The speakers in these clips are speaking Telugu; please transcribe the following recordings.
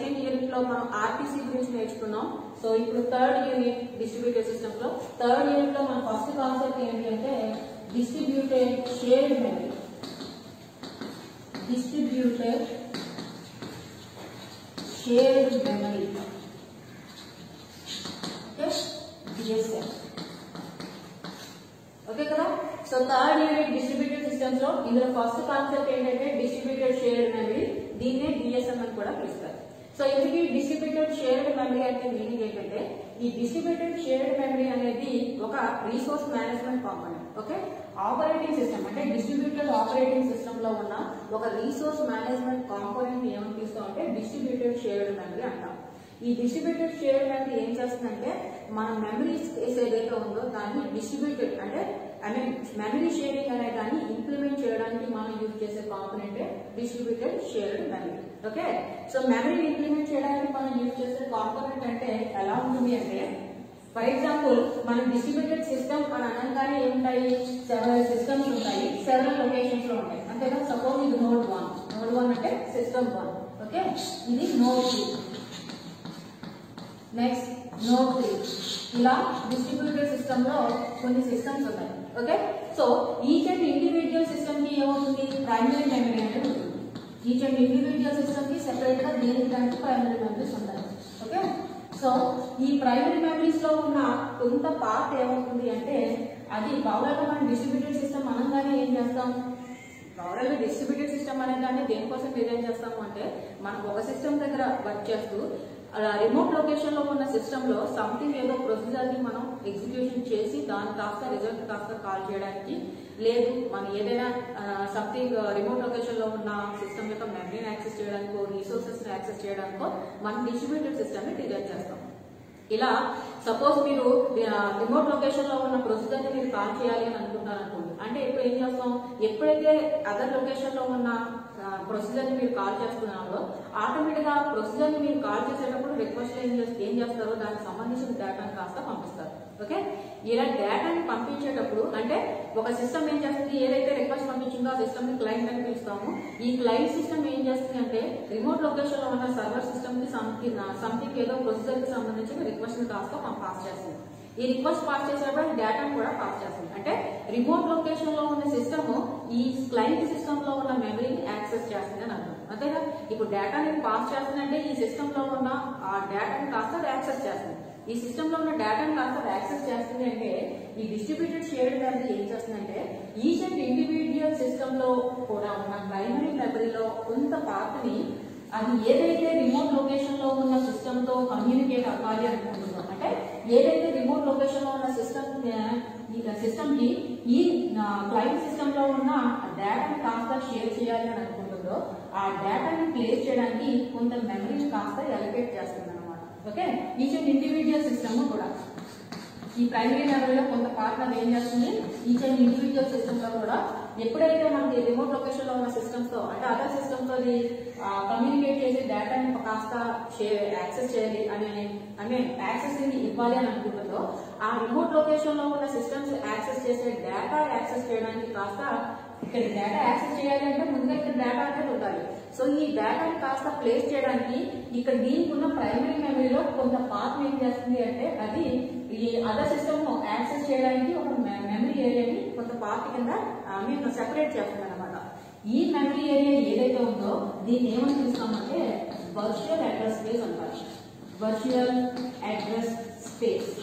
సెకండ్ యూనిట్ లో మనం ఆర్టీసీ గురించి నేర్చుకున్నాం. సో ఇప్పుడు థర్డ్ యూనిట్ డిస్ట్రిబ్యూటెడ్ సిస్టమ్స్ లో థర్డ్ యూనిట్ లో మన ఫస్ట్ కాన్సెప్ట్ ఏంటి అంటే distributed shared memory. Distributed shared memory, okay, DSM. Okay కదా. So third unit distributed systems లో ఇందులో ఫస్ట్ కాన్సెప్ట్ ఏంటంటే డిస్ట్రిబ్యూటెడ్ షేర్డ్ మెమరీ, దీన్నే DSM అని కూడా పిలుస్తారు. సో ఇందుకే డిస్ట్రిబ్యూటెడ్ షేర్డ్ మెమరీ అంటే మీనింగ్ ఏంటంటే ఈ డిస్ట్రిబ్యూటెడ్ షేర్డ్ మెమరీ అనేది ఒక resource management component. Okay, operating system అంటే డిస్ట్రిబ్యూటెడ్ ఆపరేటింగ్ సిస్టమ్ లో ఉన్న ఒక రిసోర్స్ మేనేజ్మెంట్ కాంపోనెంట్ ఏమని పిలుస్తాం అంటే డిస్ట్రిబ్యూటెడ్ షేర్డ్ మెమరీ అంటాం. ఈ డిస్ట్రిబ్యూటెడ్ షేర్డ్ మెమరీ ఏం చేస్తుందంటే మన మెమరీ స్పేస్ ఏదైతే ఉందో దాన్ని డిస్ట్రిబ్యూటెడ్ అంటే మెమరీ షేరింగ్ అనే దాన్ని ఇంప్లిమెంట్ చేయడానికి మనం యూజ్ చేసే component distributed shared memory. Okay, so మెమరీని ఇంప్లిమెంట్ చేయడానికి మనం యూజ్ చేసే కాంపోనెంట్ అంటే ఎలా ఉంటుంది అంటే ఫర్ ఎగ్జాంపుల్ మన డిస్ట్రిబ్యూటెడ్ సిస్టమ్ అని అనగానే ఏముంటాయి, సెవెరల్ సిస్టమ్స్ ఉంటాయి, సెవెరల్ లొకేషన్స్ లో ఉంటాయి. అంతేగా. సపోజ్ ఇది నోడ్ 1 అంటే సిస్టమ్ 1. ఓకే, ఇది నోడ్ 2, నెక్స్ట్ నోడ్ 3. ఇలా డిస్ట్రిబ్యూటెడ్ సిస్టమ్ లో కొన్ని సిస్టమ్స్ ఉన్నాయి. Okay, so each and individual system కి ఏమవుతుంది, ప్రైమరీ మెమరీ అనేది ఉంటుంది. ఈచ్ అండ్ ఇండివిజువల్ సిస్టమ్ కి సెపరేట్ గా దేనికి ప్రైమరీ మెమరీస్ ఉంటాయి. ఓకే, సో ఈ ప్రైమరీ మెమరీస్ లో ఉన్న కొంత పార్ట్ ఏమవుతుంది అంటే అది ఓవరాల్ గా మనం డిస్ట్రిబ్యూటెడ్ సిస్టమ్ అనగానే ఏం చేస్తాం, ఓవరాల్ గా డిస్ట్రిబ్యూటెడ్ సిస్టమ్ అనగానే దేనికోసం డిజైన్ చేస్తాము అంటే మనం ఒక సిస్టమ్ దగ్గర వర్క్ చేస్తూ రిమోట్ లొకేషన్ లో ఉన్న సిస్టమ్ లో సంథింగ్ ఏదో ప్రొసీజర్ ని మనం ఎగ్జిక్యూషన్ చేసి దాని కాస్త రిజల్ట్ కాస్త కాల్ చేయడానికి, లేదు మనం ఏదైనా సంథింగ్ రిమోట్ లొకేషన్ లో ఉన్న సిస్టమ్ యొక్క మెమరీని యాక్సెస్ చేయడానికో రిసోర్సెస్ ని యాక్సెస్ చేయడానికో మనం డిస్ట్రిబ్యూటెడ్ సిస్టమ్ ని డిజైన్ చేస్తాం. ఇలా సపోజ్ మీరు రిమోట్ లొకేషన్ లో ఉన్న ప్రొసీజర్ ని మీరు కాల్ చేయాలి అని అనుకుంటారు అనుకోండి. అంటే ఇప్పుడు ఏం చేస్తాం, ఎప్పుడైతే అదర్ లొకేషన్ లో ఉన్న ప్రొసీజర్ ని మీరు కాల్ చేస్తున్నారో ఆటోమేటిక్ గా ప్రొసీజర్ ని మీరు కాల్ చేసేటప్పుడు రిక్వెస్ట్ ఏం చేస్తారో దానికి సంబంధించిన డేటాను కాస్త పంపిస్తారు. ఓకే, ఇలా డేటాని పంపించేటప్పుడు అంటే ఒక సిస్టమ్ ఏం చేస్తుంది, ఏదైతే రిక్వెస్ట్ పంపించిందో ఆ సిస్టమ్ ని క్లయింట్ అని పిలుస్తాము. ఈ క్లయింట్ సిస్టమ్ ఏం చేస్తుంది అంటే రిమోట్ లొకేషన్ లో ఉన్న సర్వర్ సిస్టమ్ కి సంథింగ్ ఏదో ప్రొసీజర్ కి సంబంధించిన రిక్వెస్ట్ ని కాస్త పాస్ చేస్తుంది. ఈ రిక్వెస్ట్ పాస్ చేసేటప్పుడు డేటాను కూడా పాస్ చేస్తుంది. అంటే రిమోట్ లొకేషన్ లో ఉన్న సిస్టమ్ ఈ క్లయింట్ సిస్టమ్ లో ఉన్న మెమరీని యాక్సెస్ చేస్తుంది అని అర్థం. అంతేగా. ఇప్పుడు డేటాని పాస్ చేస్తుందంటే ఈ సిస్టమ్ లో ఉన్న ఆ డేటాని కాస్త యాక్సెస్ చేస్తుంది. ఈ సిస్టమ్ లో ఉన్న డేటాని కాస్త యాక్సెస్ చేస్తుంది అంటే ఈ డిస్ట్రిబ్యూటెడ్ షేర్డ్ మెమరీ ఏం చేస్తుందంటే ఈచ్ అండ్ ఇండివిజువల్ సిస్టమ్ లో కూడా ఉన్న ప్రైమరీ మెమరీలో కొంత పార్ట్ ని అది ఏదైతే రిమోట్ లొకేషన్ లో ఉన్న సిస్టమ్ తో కమ్యూనికేట్ అవ్వాలి అనుకుంటుందో, అంటే ఏదైతే రిమోట్ లొకేషన్ లో ఉన్న సిస్టమ్ కి ఈ క్లయింట్ సిస్టమ్ లో ఉన్న డేటాని కాస్త షేర్ చేయాలి అని అనుకుంటుందో ఆ డేటాని ప్లేస్ చేయడానికి కొంత మెమరీని కాస్త ఎలకేట్ చేస్తుంది అనమాట. Okay, each and individual system కూడా ఈ ప్రైమరీ మెమరీలో కొంత పార్ట్ అది ఏం చేస్తుంది, ఈచ్ అండ్ ఇండివిజువల్ సిస్టమ్ లో కూడా ఎప్పుడైతే మనకి రిమోట్ లొకేషన్ లో ఉన్న సిస్టమ్స్ తో అంటే అదర్ సిస్టమ్స్ తో కమ్యూనికేట్ చేసి డేటాని కాస్త యాక్సెస్ చేయాలి అని యాక్సెస్ ఇవ్వాలి అని అనుకుంటుందో ఆ రిమోట్ లొకేషన్ లో ఉన్న సిస్టమ్స్ యాక్సెస్ చేసే డేటా యాక్సెస్ చేయడానికి కాస్త ఇక్కడ డేటా యాక్సెస్ చేయాలి అంటే ముందుగా ఇక్కడ డేటా అనేది ఉండాలి. సో ఈ డేటాని కాస్త ప్లేస్ చేయడానికి ఇక్కడ దీనికి ఉన్న ప్రైమరీ మెమరీలో కొంత పార్ట్ ఏం చేస్తుంది అంటే అది ఈ అదర్ సిస్టమ్ యాక్సెస్ చేయడానికి ఒక మెమరీ ఏరియాని కొంత పార్ట్ కింద మేము సెపరేట్ చేస్తుంది అనమాట. ఈ మెమరీ ఏరియా ఏదైతే ఉందో దీన్ని ఏమని పిలుస్తామంటే వర్చువల్ అడ్రస్ స్పేస్ అంటారు. Virtual address space.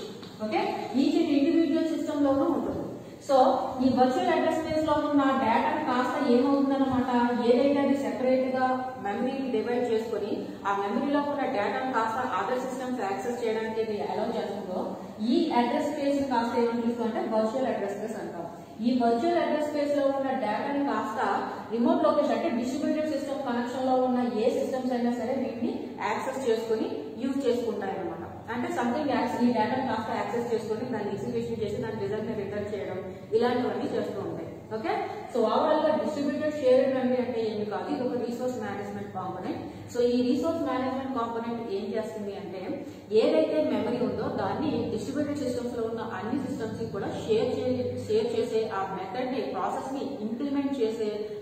Okay, each individual system లోనూ ఉంటుంది. సో ఈ వర్చువల్ అడ్రస్ స్పేస్ లో ఉన్న డేటాని కాస్త ఏమవుతుందన్నమాట, ఏదైతే అది సెపరేట్ గా మెమరీని డివైడ్ చేసుకుని ఆ మెమరీలో ఉన్న డేటాను కాస్త అదర్ సిస్టమ్స్ యాక్సెస్ చేయడానికి అలౌ చేస్తుందో ఈ అడ్రస్ స్పేస్ కాస్త ఏమని పిలుస్తాం అంటే వర్చువల్ అడ్రస్ స్పేస్ అంటాం. ఈ వర్చువల్ అడ్రస్ స్పేస్ లో ఉన్న డేటాని కాస్త రిమోట్ లొకేషన్ అంటే డిస్ట్రిబ్యూటెడ్ సిస్టమ్ కనెక్షన్ లో ఉన్న ఏ సిస్టమ్స్ అయినా సరే వీటిని యాక్సెస్ చేసుకుని యూజ్ చేసుకుంటాయి అనమాట. అంటే సంథింగ్ ఈ డేటాను కాస్త యాక్సెస్ చేసుకుని దాన్ని ఎగ్జిక్యూషన్ చేసి దాని రిజల్ట్ ని రిటర్న్ చేయడం ఇలాంటివన్నీ చేస్తూ ఉంటాయి. ఓకే, సో ఓవరాల్ గా డిస్ట్రిబ్యూటెడ్ షేర్డ్ మెమరీ అంటే ఏమి కాదు, ఇది ఒక రిసోర్స్ మేనేజ్మెంట్ కాంపోనెంట్. సో ఈ రిసోర్స్ మేనేజ్మెంట్ కాంపోనెంట్ ఏం చేస్తుంది అంటే ఏదైతే మెమరీ ఉందో దాన్ని డిస్ట్రిబ్యూటెడ్ సిస్టమ్స్ లో ఉన్న అన్ని సిస్టమ్స్ కి కూడా షేర్ చేసే ఆ మెథడ్ ని ప్రాసెస్ ని ఇంప్లిమెంట్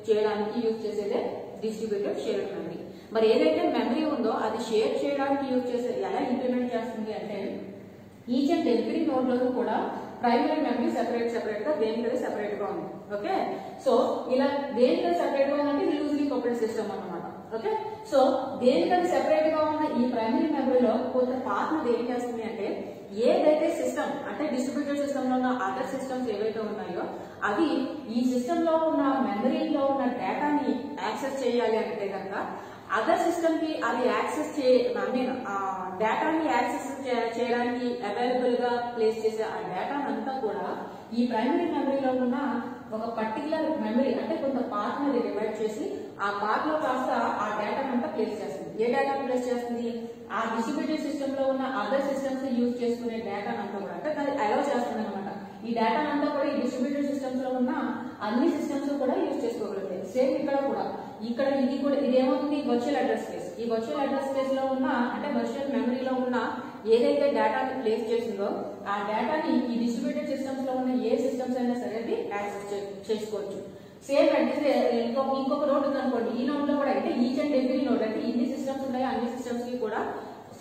చేయడానికి యూజ్ చేసేదే డిస్ట్రిబ్యూటెడ్ షేర్డ్ మెమరీ. మరి ఏదైతే మెమరీ ఉందో అది షేర్ చేయడానికి యూజ్ చేసే ఎలా ఇంప్లిమెంట్ చేస్తుంది అంటే ఈచ్ అండ్ ఎవ్రీ నోడ్ లో కూడా ప్రైమరీ మెమరీ సెపరేట్ గా దేనికది సెపరేట్ గా ఉంది. ఓకే, సో ఇలా దేనికది సెపరేట్ గా ఉందంటే లూజ్లీ కపుల్డ్ సిస్టమ్ అన్నమాట. ఓకే, సో దేనికది సెపరేట్ గా ఉన్న ఈ ప్రైమరీ మెమరీలో కొంత పార్ట్ ఏం చేస్తుంది అంటే ఏదైతే సిస్టమ్ అంటే డిస్ట్రిబ్యూటెడ్ సిస్టమ్ లో ఉన్న అదర్ సిస్టమ్స్ ఏవైతే ఉన్నాయో అవి ఈ సిస్టమ్ లో ఉన్న మెమరీలో ఉన్న డేటాని యాక్సెస్ చేయాలి అంటే కనుక అదర్ సిస్టమ్ కి అది యాక్సెస్ డేటాని యాక్సెస్ చేయడానికి అవైలబుల్ గా ప్లేస్ చేసే ఆ డేటా అంతా కూడా ఈ ప్రైమరీ మెమరీలో ఉన్న ఒక పర్టికులర్ మెమరీ అంటే కొంత పార్ట్ ని డివైడ్ చేసి ఆ పార్ట్ లో కాస్త ఆ డేటా అంతా ప్లేస్ చేస్తుంది. ఏ డేటా ప్లేస్ చేస్తుంది? ఆ డిస్ట్రిబ్యూటెడ్ సిస్టమ్ లో ఉన్న అదర్ సిస్టమ్స్ యూజ్ చేసుకునే డేటా అంతా కూడా అంటే అది అలౌ చేస్తుంది అనమాట. ఈ డేటా అంతా కూడా ఈ డిస్ట్రిబ్యూటెడ్ సిస్టమ్స్ లో ఉన్న అన్ని సిస్టమ్స్ కూడా యూజ్ చేసుకోగలుగుతాయి. సేమ్ ఇక్కడ కూడా ఇది కూడా ఇదేమవుతుంది వర్చువల్ అడ్రస్ స్పేస్. ఈ వర్చువల్ అడ్రస్ స్పేస్ లో ఉన్న అంటే వర్చువల్ మెమరీలో ఉన్న ఏదైతే డేటాని ప్లేస్ చేసిందో ఆ డేటాని ఈ డిస్ట్రిబ్యూటెడ్ సిస్టమ్స్ లో ఉన్న ఏ సిస్టమ్స్ అయినా సరే యాక్సెస్ చేసుకోవచ్చు. సేమ్ అంటే ఇంకొక నోడ్ ఉంది అనుకోండి, ఈ నోడ్ లో కూడా అయితే ఈచ్ అండ్ ఎవ్రీ నోడ్ అంటే ఎన్ని సిస్టమ్స్ ఉన్నాయో అన్ని సిస్టమ్స్ కి కూడా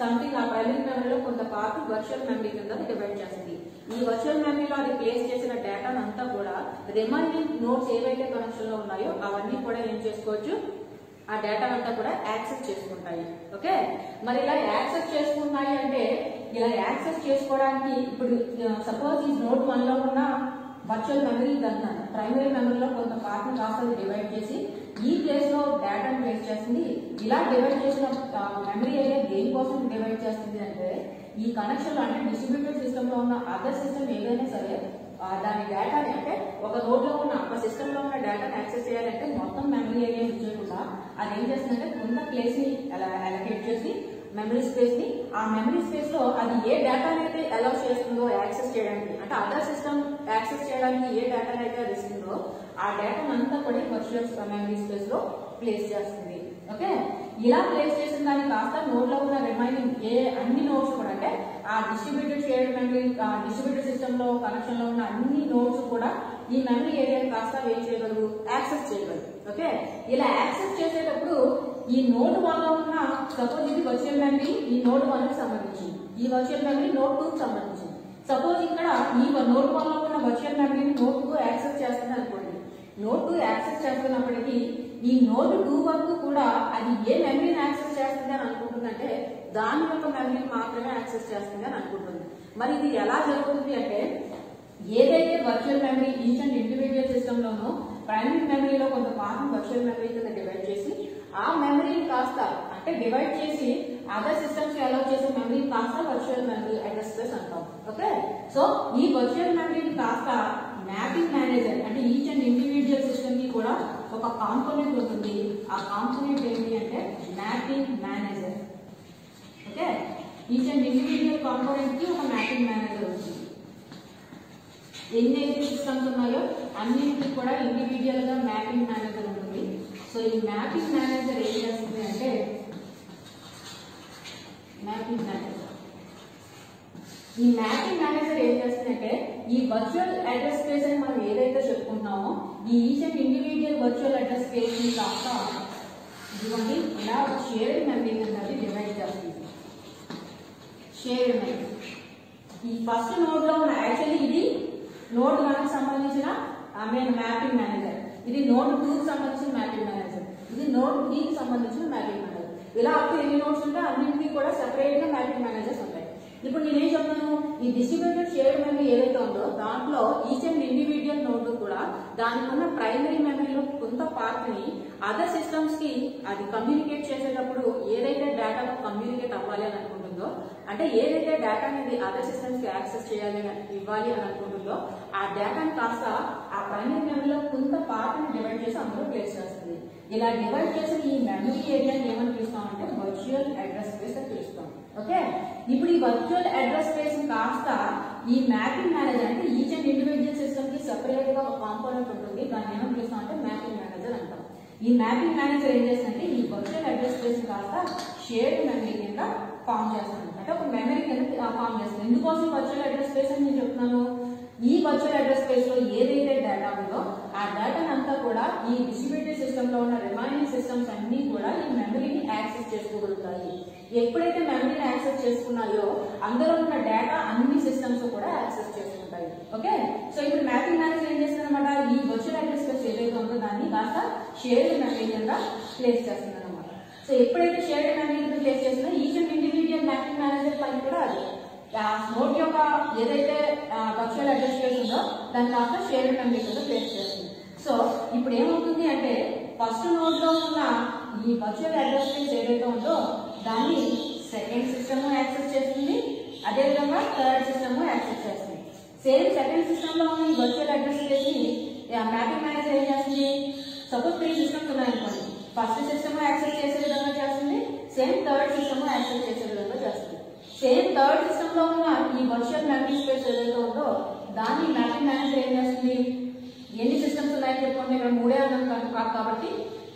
సంథింగ్ ఆ ప్రైమరీ మెమరీలో కొంత పార్ట్ వర్చువల్ మెమరీ కింద డివైడ్ చేస్తుంది. ఈ వర్చువల్ మెమరీలో అది ప్లేస్ చేసిన డేటా అంతా కూడా రిమైనింగ్ నోడ్స్ ఏవైతే కనెక్షన్ లో ఉన్నాయో అవన్నీ కూడా ఏం చేసుకోవచ్చు, ఆ డేటా అంతా కూడా యాక్సెస్ చేసుకుంటాయి. ఓకే, మరి ఇలా యాక్సెస్ చేసుకుంటాయి అంటే ఇలా యాక్సెస్ చేసుకోవడానికి ఇప్పుడు సపోజ్ ఈ నోడ్ 1 లో ఉన్న వర్చువల్ మెమరీ అంటున్నాను, ప్రైమరీ మెమరీలో కొంత పార్ట్ ని కాస్త డివైడ్ చేసి ఈ ప్లేస్ లో డేటాను ప్లేస్ చేస్తుంది. ఇలా డివైడ్ చేసిన మెమరీ ఏరియా దేనికోసం డివైడ్ చేస్తుంది అంటే ఈ కనెక్షన్ లో అంటే డిస్ట్రిబ్యూటెడ్ సిస్టమ్ లో ఉన్న అదర్ సిస్టమ్ ఏదైనా సరే దాని డేటాని అంటే ఒక నోడ్ లో ఉన్న ఒక సిస్టమ్ లో ఉన్న డేటాని యాక్సెస్ చేయాలంటే మొత్తం మెమరీ ఏరియా ఇచ్చేకుండా అది ఏం చేస్తుందంటే కొంత ప్లేస్ ని అలొకేట్ చేసి మెమరీ స్పేస్ ని ఆ మెమరీ స్పేస్ లో అది ఏ డేటాని అయితే అలౌ చేస్తుందో యాక్సెస్ చేయడానికి అంటే అదర్ సిస్టమ్ యాక్సెస్ చేయడానికి ఏ డేటాని అయితే అది ఇస్తుందో ఆ డేటా అంతా కూడా వర్చువల్ మెమరీ స్పేస్ లో ప్లేస్ చేస్తుంది. ఓకే, ఇలా ప్లేస్ చేసిన దాన్ని కాస్త నోడ్ లో ఉన్న రిమైనింగ్ అన్ని నోడ్స్ కూడా అంటే ఆ distributed shared memory distributed system లో కనెక్షన్ లో ఉన్న అన్ని నోడ్స్ కూడా ఈ మెమరీ ఏరియాని కాస్త ఏం చేయగలరు, యాక్సెస్ చేయగలరు. ఓకే, ఇలా యాక్సెస్ చేసేటప్పుడు ఈ నోడ్ 1 లో ఉన్న సపోజ్ ఇది వర్చువల్ మెమరీ ఈ నోడ్ 1 కి సంబంధించింది, ఈ వర్చువల్ మెమరీ నోడ్ 2 కి సంబంధించింది. సపోజ్ ఇక్కడ ఈ నోడ్ 1 లో ఉన్న వర్చువల్ మెమరీని నోడ్ 2 యాక్సెస్ చేస్తుంది అనుకోండి. నోడ్ 2 యాక్సెస్ చేస్తున్నప్పటికీ ఈ నోడ్ 2 వరకు కూడా అది ఏ మెమరీని యాక్సెస్ చేస్తుంది అని అనుకుంటుందంటే దాని యొక్క మెమరీని మాత్రమే యాక్సెస్ చేస్తుంది అని అనుకుంటుంది. మరి ఇది ఎలా జరుగుతుంది అంటే ఏదైతే virtual memory each and individual system లోనో ప్రైమరీ మెమరీలో కొంత పార్ట్ వర్చువల్ మెమరీ కింద డివైడ్ చేసి ఆ మెమరీని కాస్త అంటే డివైడ్ చేసి అదర్ సిస్టమ్స్ కి అలౌ చేసే మెమరీ కాస్త వర్చువల్ మెమరీ అడ్రస్ స్పేస్ అంటాం. ఓకే, సో ఈ వర్చువల్ మెమరీని కాస్త మ్యాపింగ్ మేనేజర్ అంటే ఈచ్ అండ్ ఇండివిజువల్ సిస్టమ్ కి కూడా ఒక కాంపోనెంట్ ఉంటుంది. ఆ కాంపోనెంట్ ఏంటి అంటే mapping manager. Okay, each and individual component కి ఒక మ్యాపింగ్ మేనేజర్ ఉంటుంది. ఎన్ని సిస్టమ్స్ ఉన్నాయో అన్నింటికి కూడా ఇండివిజువల్ గా మ్యాపింగ్ మేనేజర్ ఉంటుంది. సో ఈ మ్యాపింగ్ మేనేజర్ ఏం చేస్తుంది అంటే ఈ మ్యాపింగ్ మేనేజర్ ఏం చేస్తుందంటే ఈ వర్చువల్ అడ్రస్ స్పేస్ అని మనం ఏదైతే చెప్పుకుంటున్నామో ఈ each and individual virtual address space ని కాస్త ఇదిగోండి ఇలా షేర్డ్ మెమరీ అనేది డివైడ్ చేస్తుంది. షేర్డ్ మెమరీ ఈ ఫస్ట్ నోడ్ లో ఉన్న యాక్చువల్లీ ఇది నోడ్ 1 కి సంబంధించిన మ్యాపింగ్ మేనేజర్, ఇది నోడ్ 2 కి సంబంధించిన మ్యాపింగ్ మేనేజర్, ఇది నోడ్ 3 కి సంబంధించిన మ్యాపింగ్ మేనేజర్. ఇలా అప్పుడు ఎన్ని నోడ్స్ ఉంటే అన్నింటికి కూడా సెపరేట్ గా మ్యాపింగ్ మేనేజర్స్ ఉంటాయి. ఇప్పుడు నేనేం చెప్తాను, ఈ డిస్ట్రిబ్యూటెడ్ షేర్డ్ మెమరీ ఏదైతే ఉందో దాంట్లో ఈచ్ అండ్ ఇండివిజువల్ నోడ్ కూడా దానికి ఉన్న ప్రైమరీ మెమరీలో కొంత పార్ట్ ని అదర్ సిస్టమ్స్ కి అది కమ్యూనికేట్ చేసేటప్పుడు ఏదైతే డేటా కమ్యూనికేట్ అవ్వాలి అని అనుకుంటుందో అంటే ఏదైతే డేటా అనేది అదర్ సిస్టమ్స్ కి యాక్సెస్ చేయాలి ఇవ్వాలి అని అనుకుంటుందో ఆ డేటాని కాస్త ఆ ప్రైమరీ మెమరీలో కొంత పార్ట్ ని డివైడ్ చేసి అందులో ప్లేస్ చేస్తుంది. ఇలా డివైడ్ చేసిన ఈ మెమరీ ఏరియాని ఏమని పిలుస్తామంటే వర్చువల్ అడ్రస్ స్పేస్ అని పిలుస్తాం. ఓకే, ఇప్పుడు ఈ వర్చువల్ అడ్రస్ స్పేస్ కాస్త ఈ మ్యాపింగ్ మేనేజర్ అంటే ఈచ్ అండ్ ఇండివిజువల్ సిస్టమ్ కి సెపరేట్ గా ఒక కాంపోనెంట్ ఉంటుంది. దాన్ని ఏమని పిలుస్తాం అంటే మ్యాపింగ్ మేనేజర్ అంటాం. ఈ మ్యాపింగ్ మేనేజర్ ఏం చేస్తుందంటే ఈ వర్చువల్ అడ్రస్ స్పేస్ కాస్త షేర్డ్ మెమరీ కింద ఫామ్ చేస్తుంది. అంటే ఒక మెమరీ కింద ఫామ్ చేస్తుంది. ఎందుకోసం వర్చువల్ అడ్రస్ స్పేస్ అని నేను చెప్తున్నాను, ఈ వర్చువల్ అడ్రస్ స్పేస్ లో ఏదైతే డేటా ఉందో ఆ డేటా అంతా కూడా ఈ డిస్ట్రిబ్యూటెడ్ సిస్టమ్ లో ఉన్న రిమైనింగ్ సిస్టమ్స్ అన్ని కూడా ఈ మెమరీని యాక్సెస్ చేసుకోగలుగుతాయి. ఎప్పుడైతే మెమరీని యాక్సెస్ చేసుకున్నాయో అందులో ఉన్న డేటా అన్ని సిస్టమ్స్ కూడా యాక్సెస్ చేసుకుంటాయి. ఓకే, సో ఇప్పుడు మ్యాపింగ్ మేనేజర్ ఏం చేస్తుందన్నమాట, ఈ వర్చువల్ అడ్రస్ స్పేస్ ఏదైతే ఉందో దాన్ని కాస్త షేర్డ్ మెమరీ కింద ప్లేస్ చేస్తుంది అనమాట. సో ఎప్పుడైతే షేర్డ్ మెమరీ కింద ప్లేస్ చేస్తుందో each and individual mapping manager పైన కూడా అది నోట్ యొక్క ఏదైతే వర్చువల్ అడ్రస్ స్పేస్ ఉందో దాని కాస్త షేర్డ్ మెమరీ కింద ప్లేస్ చేస్తుంది. సో ఇప్పుడు ఏమవుతుంది అంటే ఫస్ట్ నోడ్ లో ఉన్న ఈ వర్చువల్ అడ్రస్ స్పేస్ ఏదైతే ఉందో దాన్ని సెకండ్ సిస్టమ్ యాక్సెస్ చేస్తుంది, అదేవిధంగా థర్డ్ సిస్టమ్ యాక్సెస్ చేస్తుంది. సేమ్ సెకండ్ సిస్టమ్ లో ఉన్న ఈ వర్చువల్ అడ్రస్ స్పేస్ ని మ్యాపింగ్ మేనేజర్ ఏం చేస్తుంది, సపోజ్ 3 సిస్టమ్స్ ఉన్నాయనుకోండి, ఫస్ట్ సిస్టమ్ యాక్సెస్ చేసే విధంగా చేస్తుంది, సేమ్ థర్డ్ సిస్టమ్ యాక్సెస్ చేసే విధంగా చేస్తుంది. సేమ్ థర్డ్ సిస్టమ్ లో ఉన్న ఈ వర్చువల్ మెమరీ స్పేస్ ఏదైతే ఉందో దాన్ని మ్యాపింగ్ మేనేజర్ ఏం చేస్తుంది, ఎన్ని సిస్టమ్స్ ఉన్నాయని చెప్పుకుంటే ఇక్కడ 3 అన్నాం కాదు కాబట్టి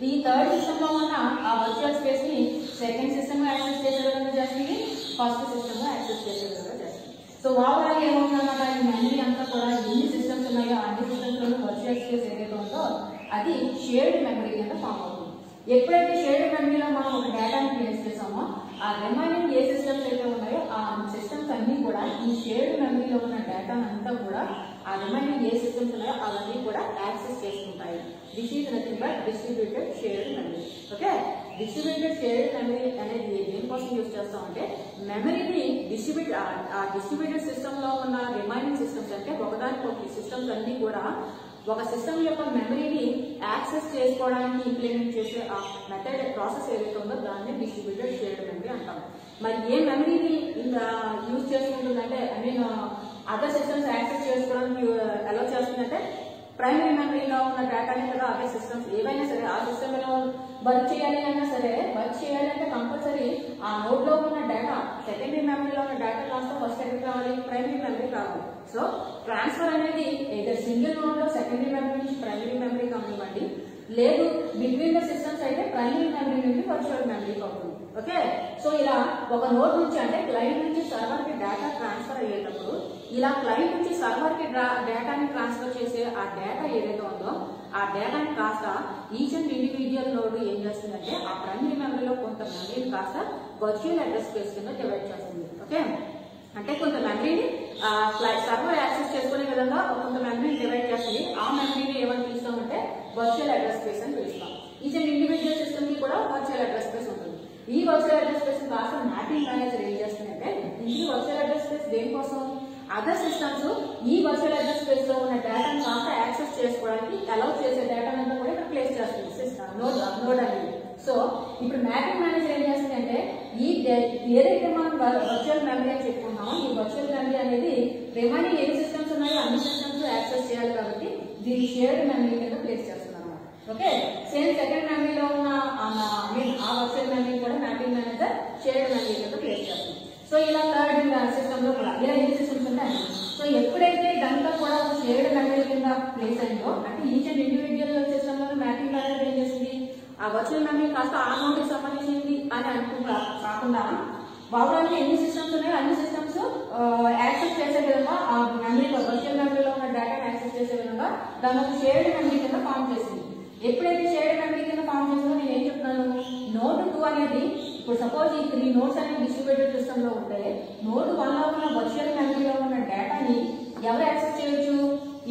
ఈ థర్డ్ సిస్టమ్ లో ఉన్న ఆ వర్చువల్ స్పేస్ ని సెకండ్ సిస్టమ్ యాక్సెస్ చేసే విధంగా చేస్తుంది, ఫస్ట్ సిస్టమ్ యాక్సెస్ చేసే విధంగా చేస్తుంది. సో ఓవరాల్ ఏమవుతుందన్నమాట, ఈ మెమరీ అంతా కూడా ఎన్ని సిస్టమ్స్ ఉన్నాయో అన్ని సిస్టమ్స్ లో వర్చువల్ స్పేస్ ఏదైతే ఉందో అది షేర్డ్ మెమరీ కింద ఫామ్ అవుతుంది. ఎప్పుడైతే షేర్డ్ మెమరీలో మనం ఒక డేటాని ప్లేస్ చేసామో ఆ రిమైనింగ్ ఏ సిస్టమ్స్ అయితే ఉన్నాయో ఆ సిస్టమ్స్ అన్ని కూడా ఈ షేర్డ్ మెమరీలో ఉన్న డేటా అంతా కూడా ఆ రిమైనింగ్ ఏ సిస్టమ్స్ ఉన్నాయో అవన్నీ కూడా యాక్సెస్ చేసుకుంటాయి. This is nothing but distributed shared memory. Okay, distributed shared memory అనేది దేనికోసం యూజ్ చేస్తామంటే మెమరీని డిస్ట్రిబ్యూటెడ్ సిస్టమ్ లో ఉన్న రిమైనింగ్ సిస్టమ్స్ అంటే ఒకదానికి సిస్టమ్స్ అన్ని కూడా ఒక సిస్టమ్ యొక్క మెమరీని యాక్సెస్ చేసుకోవడానికి ఇంప్లిమెంట్ చేసే ఆ మెథడ్ ప్రాసెస్ ఏదైతే ఉందో దాన్ని డిస్ట్రిబ్యూటెడ్ షేర్డ్ మెమరీ అంటాం. మరి ఏ మెమరీని యూజ్ చేసుకుంటుందంటే I mean other systems access చేసుకోవడానికి ఎలా చేస్తుందంటే ప్రైమరీ మెమరీలో ఉన్న డేటాని కదా అదే సిస్టమ్స్ ఏవైనా సరే ఆ సిస్టమ్ లో వర్క్ చేయాలి అన్నా సరే వర్క్ చేయాలంటే కంపల్సరీ ఆ నోట్ లో ఉన్న డేటా సెకండరీ మెమరీలో ఉన్న డేటా కాస్త ఫస్ట్ ఎక్కడికి రావాలి, ప్రైమరీ మెమరీ రావాలి. సో ట్రాన్స్ఫర్ అనేది ఏదైనా సింగిల్ నోడ్ లో సెకండరీ మెమరీ నుంచి ప్రైమరీ మెమరీ కానివ్వండి, లేదు బిట్వీన్ ద సిస్టమ్స్ అయితే ప్రైమరీ మెమరీ నుండి వర్చువల్ మెమరీకి అవుతుంది. ఓకే, సో ఇలా ఒక నోడ్ నుంచి అంటే క్లయింట్ నుంచి సర్వర్ కి డేటా ట్రాన్స్ఫర్ అయ్యేటప్పుడు ఇలా క్లయింట్ నుంచి సర్వర్ కి డేటాని ట్రాన్స్ఫర్ చేసే ఆ డేటా ఏదైతే ఉందో ఆ డేటాని కాస్త ఈచ్ అండ్ ఇండివిజువల్ నోడ్ ఏం చేస్తుందంటే ఆ ప్రైమరీ మెమరీలో కొంత మెమరీని కాస్త వర్చువల్ అడ్రస్ స్పేస్ కింద డివైడ్ చేస్తుంది. ఓకే, అంటే కొంత మెమరీని సర్వర్ యాక్సెస్ చేసుకునే విధంగా కొంత మెమరీని డివైడ్ చేస్తుంది. ఆ మెమరీని ఏమని పిలుస్తామంటే వర్చువల్ అడ్రస్ స్పేస్ అని పిలుస్తాం. ఈచ్ అండ్ ఇండివిజువల్ సిస్టమ్ కి కూడా వర్చువల్ అడ్రస్ స్పేస్ ఉంటుంది. ఈ వర్చువల్ అడ్రస్ స్పేస్ కాస్త మ్యాపింగ్ మేనేజర్ ఏం చేస్తుందంటే ఈ వర్చువల్ అడ్రస్ స్పేస్ దేనికోసం అదర్ సిస్టమ్స్ ఈ వర్చువల్ అడ్రస్ స్పేస్ లో ఉన్న డేటాను కాస్త యాక్సెస్ చేసుకోవడానికి అలౌ చేసే డేటా అంతా కూడా ఇక్కడ ప్లేస్ చేస్తుంది సిస్టమ్ నోడ్ అనేది. సో ఇప్పుడు మ్యాపింగ్ మేనేజర్ ఏం చేస్తుంది అంటే ఈ ఏదైతే మనం వర్చువల్ మెమరీ అని చెప్పుకుంటామో ఈ వర్చువల్ మెమరీ అనేది రిమైనింగ్ ఏ సిస్టమ్స్ ఉన్నాయో అన్ని సిస్టమ్స్ యాక్సెస్ చేయాలి కాబట్టి దీన్ని షేర్డ్ మెమరీ కింద ప్లేస్ చేస్తుంది అనమాట. ఓకే, సేమ్ సెకండ్ మెమరీలో ఉన్న ఆ వర్చువల్ మెమరీ కూడా మ్యాపింగ్ మేనేజర్ షేర్డ్ మెమరీ కింద ప్లేస్ చేస్తుంది. సో ఇలా థర్డ్ సిస్టమ్ లో కూడా ఇలా ఎన్ని సిస్టమ్స్ ఉంటాయి. సో ఎప్పుడైతే ఇదంతా కూడా షేర్డ్ మెమరీ కింద ప్లేస్ అయిందో అంటే ఈచ్ అండ్ ఇండివిజువల్ సిస్టమ్ లో మ్యాపింగ్ మేనేజర్ ఏం చేసింది ఆ వర్చువల్ మెమరీ కాస్త ఆ నోడ్ కి సంబంధించింది అని అనుకుంటా కాకుండా ఓవరాల్ ఎన్ని సిస్టమ్స్ ఉన్నాయో అన్ని సిస్టమ్స్ యాక్సెస్ చేసే విధంగా ఆ మెమరీలో వర్చువల్ మెమరీలో ఉన్న డేటాను యాక్సెస్ చేసే విధంగా దాని ఒక షేర్డ్ మెమరీ కింద ఫామ్ చేసింది. ఎప్పుడైతే షేర్డ్ మెమరీ కింద ఫామ్ చేసిందో నేను ఏం చెప్తున్నాను, నోడ్ 2 అనేది ఇప్పుడు సపోజ్ ఈ 3 నోడ్స్ అనేది డిస్ట్రిబ్యూటెడ్ సిస్టమ్ లో ఉంటే నోడ్ 1 లో ఉన్న వర్చువల్ మెమరీలో ఉన్న డేటాని ఎవరు యాక్సెస్ చేయొచ్చు,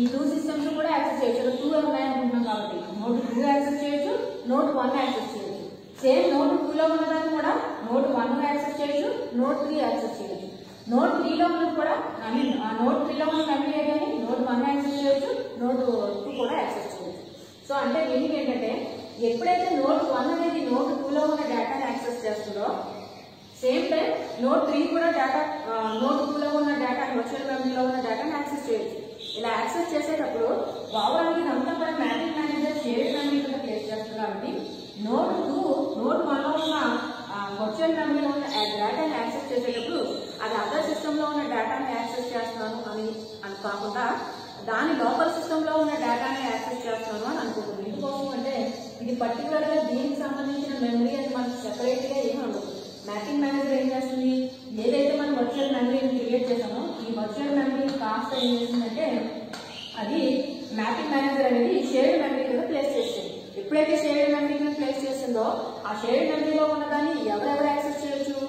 ఈ 2 సిస్టమ్స్ కూడా యాక్సెస్ చేయొచ్చు. 2 ఉన్నాయనుకుంటున్నాం కాబట్టి నోడ్ 2 యాక్సెస్ చేయొచ్చు, నోడ్ 1 యాక్సెస్ చేయొచ్చు. సేమ్ నోడ్ 2 లో ఉన్నదాన్ని కూడా నోడ్ 1 యాక్సెస్ చేయొచ్చు, నోడ్ 3 యాక్సెస్ చేయొచ్చు. నోడ్ 3 లో ఉన్నది కూడా ఐ మీన్ నోడ్ 3 లో ఉన్న మెమరీ ఏదని నోడ్ 1 యాక్సెస్ చేయొచ్చు, నోడ్ 2 కూడా యాక్సెస్ చేయొచ్చు. సో అంటే దీనికి ఏంటంటే ఎప్పుడైతే నోడ్ 1 అనేది నోడ్ 2 లో ఉన్న డేటాని యాక్సెస్ చేస్తుందో సేమ్ టైం నోడ్ 3 కూడా నోడ్ 2 లో ఉన్న డేటా వర్చువల్ మెమరీలో ఉన్న డేటాని యాక్సెస్ చేయొచ్చు. ఇలా యాక్సెస్ చేసేటప్పుడు ఓవరాల్ ఇదంతా కూడా మ్యాపింగ్ మేనేజర్ షేర్డ్ మెమరీ కింద ప్లేస్ చేస్తుంది కాబట్టి నోడ్ 1 లో ఉన్న వర్చువల్ మెమరీలో ఉన్న డేటాని యాక్సెస్ చేసేటప్పుడు అది అదర్ సిస్టమ్ లో ఉన్న డేటాని యాక్సెస్ చేస్తున్నాను అని కాకుండా దాని లోకల్ సిస్టమ్ లో ఉన్న డేటాని యాక్సెస్ చేస్తున్నాను అని అనుకుంటుంది. ఎందుకోసం అంటే ఇది పర్టికులర్ గా దీనికి సంబంధించిన మెమరీ అని మనకు సెపరేట్ గా ఏమి ఉండదు. మ్యాపింగ్ మేనేజర్ ఏం చేస్తుంది, ఏదైతే మనం వర్చువల్ మెమరీని క్రియేట్ చేసామో ఈ వర్చువల్ మెమరీ కాస్త ఏం చేస్తుందంటే మేనేజర్ అనేది షేర్డ్ మెమరీ కింద ప్లేస్ చేస్తుంది. ఎప్పుడైతే షేర్డ్ మెమరీ కింద ప్లేస్ చేస్తుందో ఆ షేర్డ్ మెమరీలో ఉన్నదాన్ని ఎవరెవరు యాక్సెస్ చేయొచ్చు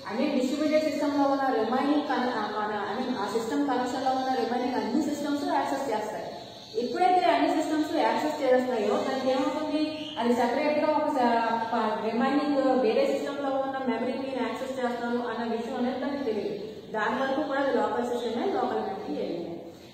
అంటే డిస్ట్రిబ్యూటెడ్ సిస్టమ్ లో ఉన్న రిమైనింగ్ ఆ సిస్టమ్ కనెక్షన్ లో ఉన్న రిమైనింగ్ అన్ని సిస్టమ్స్ యాక్సెస్ చేస్తాయి. ఎప్పుడైతే అన్ని సిస్టమ్స్ యాక్సెస్ చేస్తున్నాయో దానికి ఏమవుతుంది, అది సెపరేట్ గా ఒక రిమైనింగ్ వేరే సిస్టమ్ లో ఉన్న మెమరీని యాక్సెస్ చేస్తాను అన్న విషయం అనేది దానికి తెలియదు. దాని వరకు కూడా అది లోకల్ సిస్టమే, లోకల్ మెమరీ ఏమి.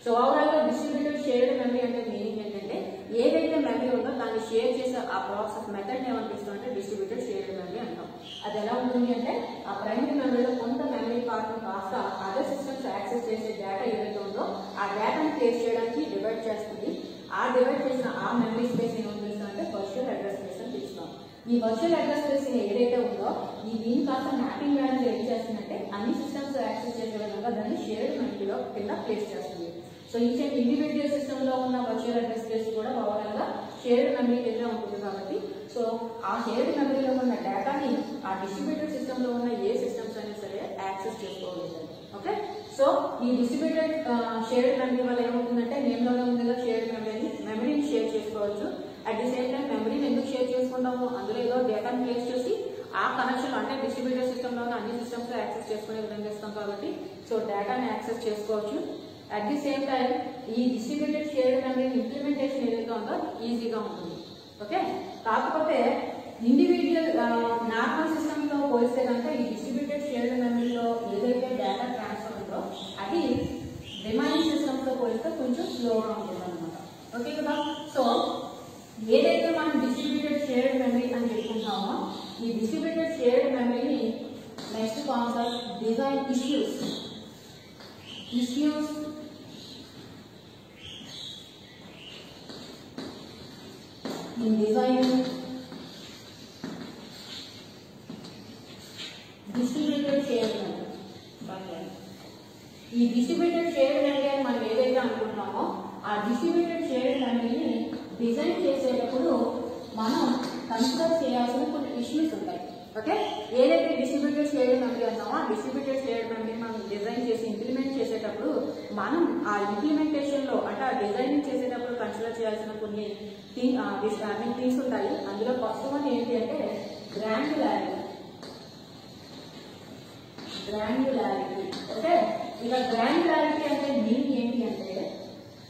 సో ఓవరాల్ గా డిస్ట్రిబ్యూటెడ్ షేర్డ్ మెమరీ అంటే మీనింగ్ ఏంటంటే ఏదైతే మెమరీ ఉందో దాన్ని షేర్ చేసే ఆ ప్రాసెస్ మెథడ్ ఏమనిపిస్తుంది అంటే డిస్ట్రిబ్యూటెడ్ షేర్డ్ మెమరీ అంటాం. అది ఎలా ఉంటుంది అంటే ఆ ప్రైమరీ మెమరీలో కొంత మెమరీ పార్ట్ కాస్త అదర్ సిస్టమ్స్ యాక్సెస్ చేసే డేటా ఏదైతే ఉందో ఆ డేటాను ప్లేస్ చేయడానికి డివైడ్ చేస్తుంది. ఆ డివైడ్ చేసిన ఆ మెమరీ స్పేస్ ఏమనిపిస్తుంది అంటే వర్చువల్ అడ్రస్ స్పేస్ అని పిలుస్తాం. ఈ వర్చువల్ అడ్రస్ స్పేస్ ఏదైతే ఉందో ఈ దీని కాస్త మ్యాపింగ్ మేనేజర్ ఏం చేస్తుందంటే అన్ని సిస్టమ్స్ యాక్సెస్ చేసే విధంగా దాన్ని షేర్డ్ మెమరీలో కింద ప్లేస్ చేస్తుంది. సో ఈచ్ ఇండివిజువల్ సిస్టమ్ లో ఉన్న వర్చువల్ అడ్రస్ స్పేస్ కూడా ఓవరాల్ గా షేర్డ్ మెమరీ కింద ఉంటుంది కాబట్టి సో ఆ షేర్డ్ మెమరీలో ఉన్న డేటాని ఆ డిస్ట్రిబ్యూటెడ్ సిస్టమ్ లో ఉన్న ఏ సిస్టమ్స్ అయినా సరే యాక్సెస్ చేసుకోగలుగుతాయి. ఓకే, సో ఈ డిస్ట్రిబ్యూటెడ్ షేర్డ్ మెమరీ వల్ల ఏమవుతుందంటే నేమ్ లోనే ఉందిగా షేర్డ్ మెమరీని షేర్ చేసుకోవచ్చు. అట్ ది సేమ్ టైం మెమరీని ఎందుకు షేర్ చేసుకుంటాము, అందులో ఏదో డేటాను ప్లేస్ చేసి ఆ కనెక్షన్ అంటే డిస్ట్రిబ్యూటెడ్ సిస్టమ్ లో ఉన్న అన్ని సిస్టమ్స్ యాక్సెస్ చేసుకునే విధంగా ఇస్తాం కాబట్టి సో డేటాని యాక్సెస్ చేసుకోవచ్చు. అట్ ది సేమ్ టైం ఈ డిస్ట్రిబ్యూటెడ్ షేర్డ్ మెమరీ ఇంప్లిమెంటేషన్ ఏదైతే ఉందో ఈజీగా ఉంటుంది. ఓకే, కాకపోతే ఇండివిజువల్ నార్మల్ సిస్టమ్ తో పోలిస్తే కనుక ఈ డిస్ట్రిబ్యూటెడ్ షేర్డ్ మెమరీలో ఏదైతే డేటా ట్రాన్స్ఫర్ ఉందో అది రిమైనింగ్ సిస్టమ్స్ తో పోలిస్తే కొంచెం స్లోగా ఉంటుంది అనమాట. ఓకే కదా, సో ఏదైతే మనం డిస్ట్రిబ్యూటెడ్ షేర్డ్ మెమరీ అని చెప్పుకుంటామో ఈ డిస్ట్రిబ్యూటెడ్ షేర్డ్ మెమరీని next concept design issues in designing distributed shared memory. ఈ డిస్ట్రిబ్యూటెడ్ షేర్డ్ మెమరీ అని మనం ఏదైతే అనుకుంటున్నామో ఆ డిస్ట్రిబ్యూటెడ్ షేర్డ్ మెమరీని డిజైన్ చేసేటప్పుడు మనం కన్సిడర్ చేయాల్సిన కొన్ని ఇష్యూస్ ఉంటాయి. ఓకే, ఏదైతే డిస్ట్రిబ్యూటెడ్ షేర్డ్ మెమరీ అన్నామో ఆ డిస్ట్రిబ్యూటెడ్ షేర్డ్ మెమరీ మనం డిజైన్ చేసి ఇంప్లిమెంట్ చేసేటప్పుడు మనం ఆ ఇంప్లిమెంటేషన్ లో అంటే ఆ డిజైనింగ్ చేసేటప్పుడు కన్సిడర్ చేయాల్సిన కొన్ని థింగ్స్ ఉంటాయి. అందులో ఫస్ట్ వన్ ఏంటి అంటే గ్రాన్యులారిటీ. ఓకే, ఇక గ్రాన్యులారిటీ అంటే మీనింగ్ ఏంటి అంటే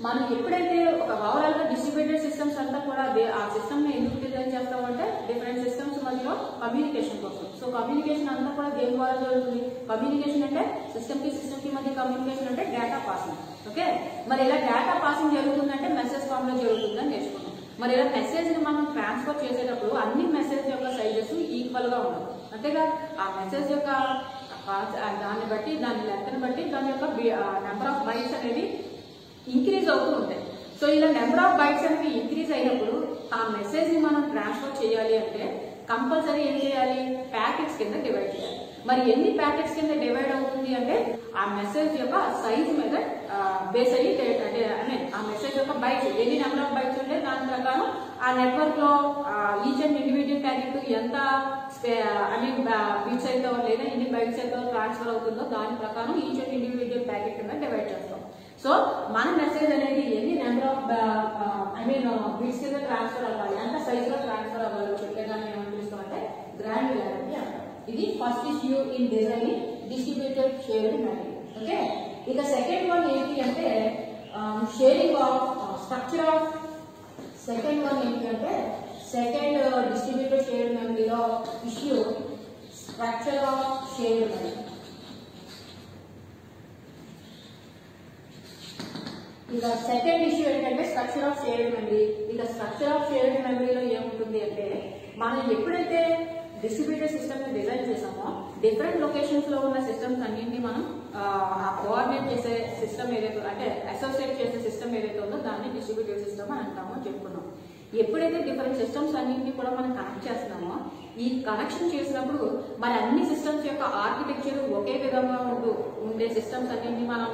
మనం ఎప్పుడైతే ఒక ఓవరాల్ గా డిస్ట్రిబ్యూటెడ్ సిస్టమ్స్ అంతా కూడా ఆ సిస్టమ్ ని ఎందుకు డిజైన్ చేస్తామంటే డిఫరెంట్ సిస్టమ్స్ మధ్యలో కమ్యూనికేషన్ కోసం. సో కమ్యూనికేషన్ అంతా కూడా దేని ద్వారా జరుగుతుంది, కమ్యూనికేషన్ అంటే సిస్టమ్ కి మధ్య కమ్యూనికేషన్ అంటే డేటా పాసింగ్. ఓకే, మరి ఇలా డేటా పాసింగ్ జరుగుతుందంటే మెసేజ్ ఫామ్ లో జరుగుతుందని నేర్చుకున్నాం. మరి ఇలా మెసేజ్ ని మనం ట్రాన్స్ఫర్ చేసేటప్పుడు అన్ని మెసేజ్ యొక్క సైజెస్ ఈక్వల్ గా ఉండవు. అంతేగా ఆ మెసేజ్ యొక్క దాన్ని బట్టి దాని లెక్కను బట్టి దాని యొక్క నెంబర్ ఆఫ్ బైట్స్ అనేది ఇంక్రీజ్ అవుతూ ఉంటాయి. సో ఇలా నెంబర్ ఆఫ్ బైట్స్ అనేది ఇంక్రీజ్ అయినప్పుడు ఆ మెసేజ్ ని మనం ట్రాన్స్ఫర్ చేయాలి అంటే కంపల్సరీ ఏం చేయాలి, ప్యాకెట్స్ కింద డివైడ్ చేయాలి. మరి ఎన్ని ప్యాకెట్స్ కింద డివైడ్ అవుతుంది అంటే ఆ మెసేజ్ యొక్క సైజ్ మీద బేస్ అయ్యి అంటే ఆ మెసేజ్ యొక్క బైట్స్ ఎన్ని నెంబర్ ఆఫ్ బైట్స్ ఉంటే దాని ప్రకారం ఆ నెట్వర్క్ లో ఈచ్ అండ్ ఇండివిజువల్ ప్యాకెట్ ఎంత బిట్స్ అయితే లేదా ఎన్ని బైట్స్ అయితే ట్రాన్స్ఫర్ అవుతుందో దాని ప్రకారం ఈచ్ అండ్ ఇండివిజువల్ ప్యాకెట్ కింద డివైడ్ చేస్తాం. సో మన మెసేజ్ అనేది ఎన్ని నెంబర్ ఆఫ్ బిట్స్ కింద ట్రాన్స్ఫర్ అవ్వాలి, అంత సైజ్ లో ట్రాన్స్ఫర్ అవ్వాలి చెప్పేదాన్ని ఏమని పిలుస్తాం అంటే గ్రాన్యులారిటీ అంటాం. ఇది first issue in designing distributed shared memory. Okay, ఇక సెకండ్ వన్ ఏంటి అంటే sharing of structure of second one ఏంటి అంటే సెకండ్ డిస్ట్రిబ్యూటెడ్ షేర్డ్ మెమరీలో issue structure of shared memory. ఇక సెకండ్ ఇష్యూ ఏంటంటే స్ట్రక్చర్ ఆఫ్ షేర్డ్ మెమరీ. ఇక స్ట్రక్చర్ ఆఫ్ షేర్డ్ మెమరీలో ఏముంటుంది అంటే మనం ఎప్పుడైతే డిస్ట్రిబ్యూటెడ్ సిస్టమ్ ని డిజైన్ చేసామో డిఫరెంట్ లొకేషన్స్ లో ఉన్న సిస్టమ్స్ అన్నింటినీ మనం కోఆర్డినేట్ చేసే సిస్టమ్ ఏదైతే అంటే అసోసియేట్ చేసే సిస్టమ్ ఏదైతే ఉందో దాన్ని డిస్ట్రిబ్యూటెడ్ సిస్టమ్ అని అంటామో చెప్పుకున్నాం. ఎప్పుడైతే డిఫరెంట్ సిస్టమ్స్ అన్నింటినీ కూడా మనం కనెక్ట్ చేస్తున్నామో ఈ కనెక్షన్ చేసినప్పుడు మరి అన్ని సిస్టమ్స్ యొక్క ఆర్కిటెక్చర్ ఒకే విధంగా ఉండే సిస్టమ్స్ అన్నింటినీ మనం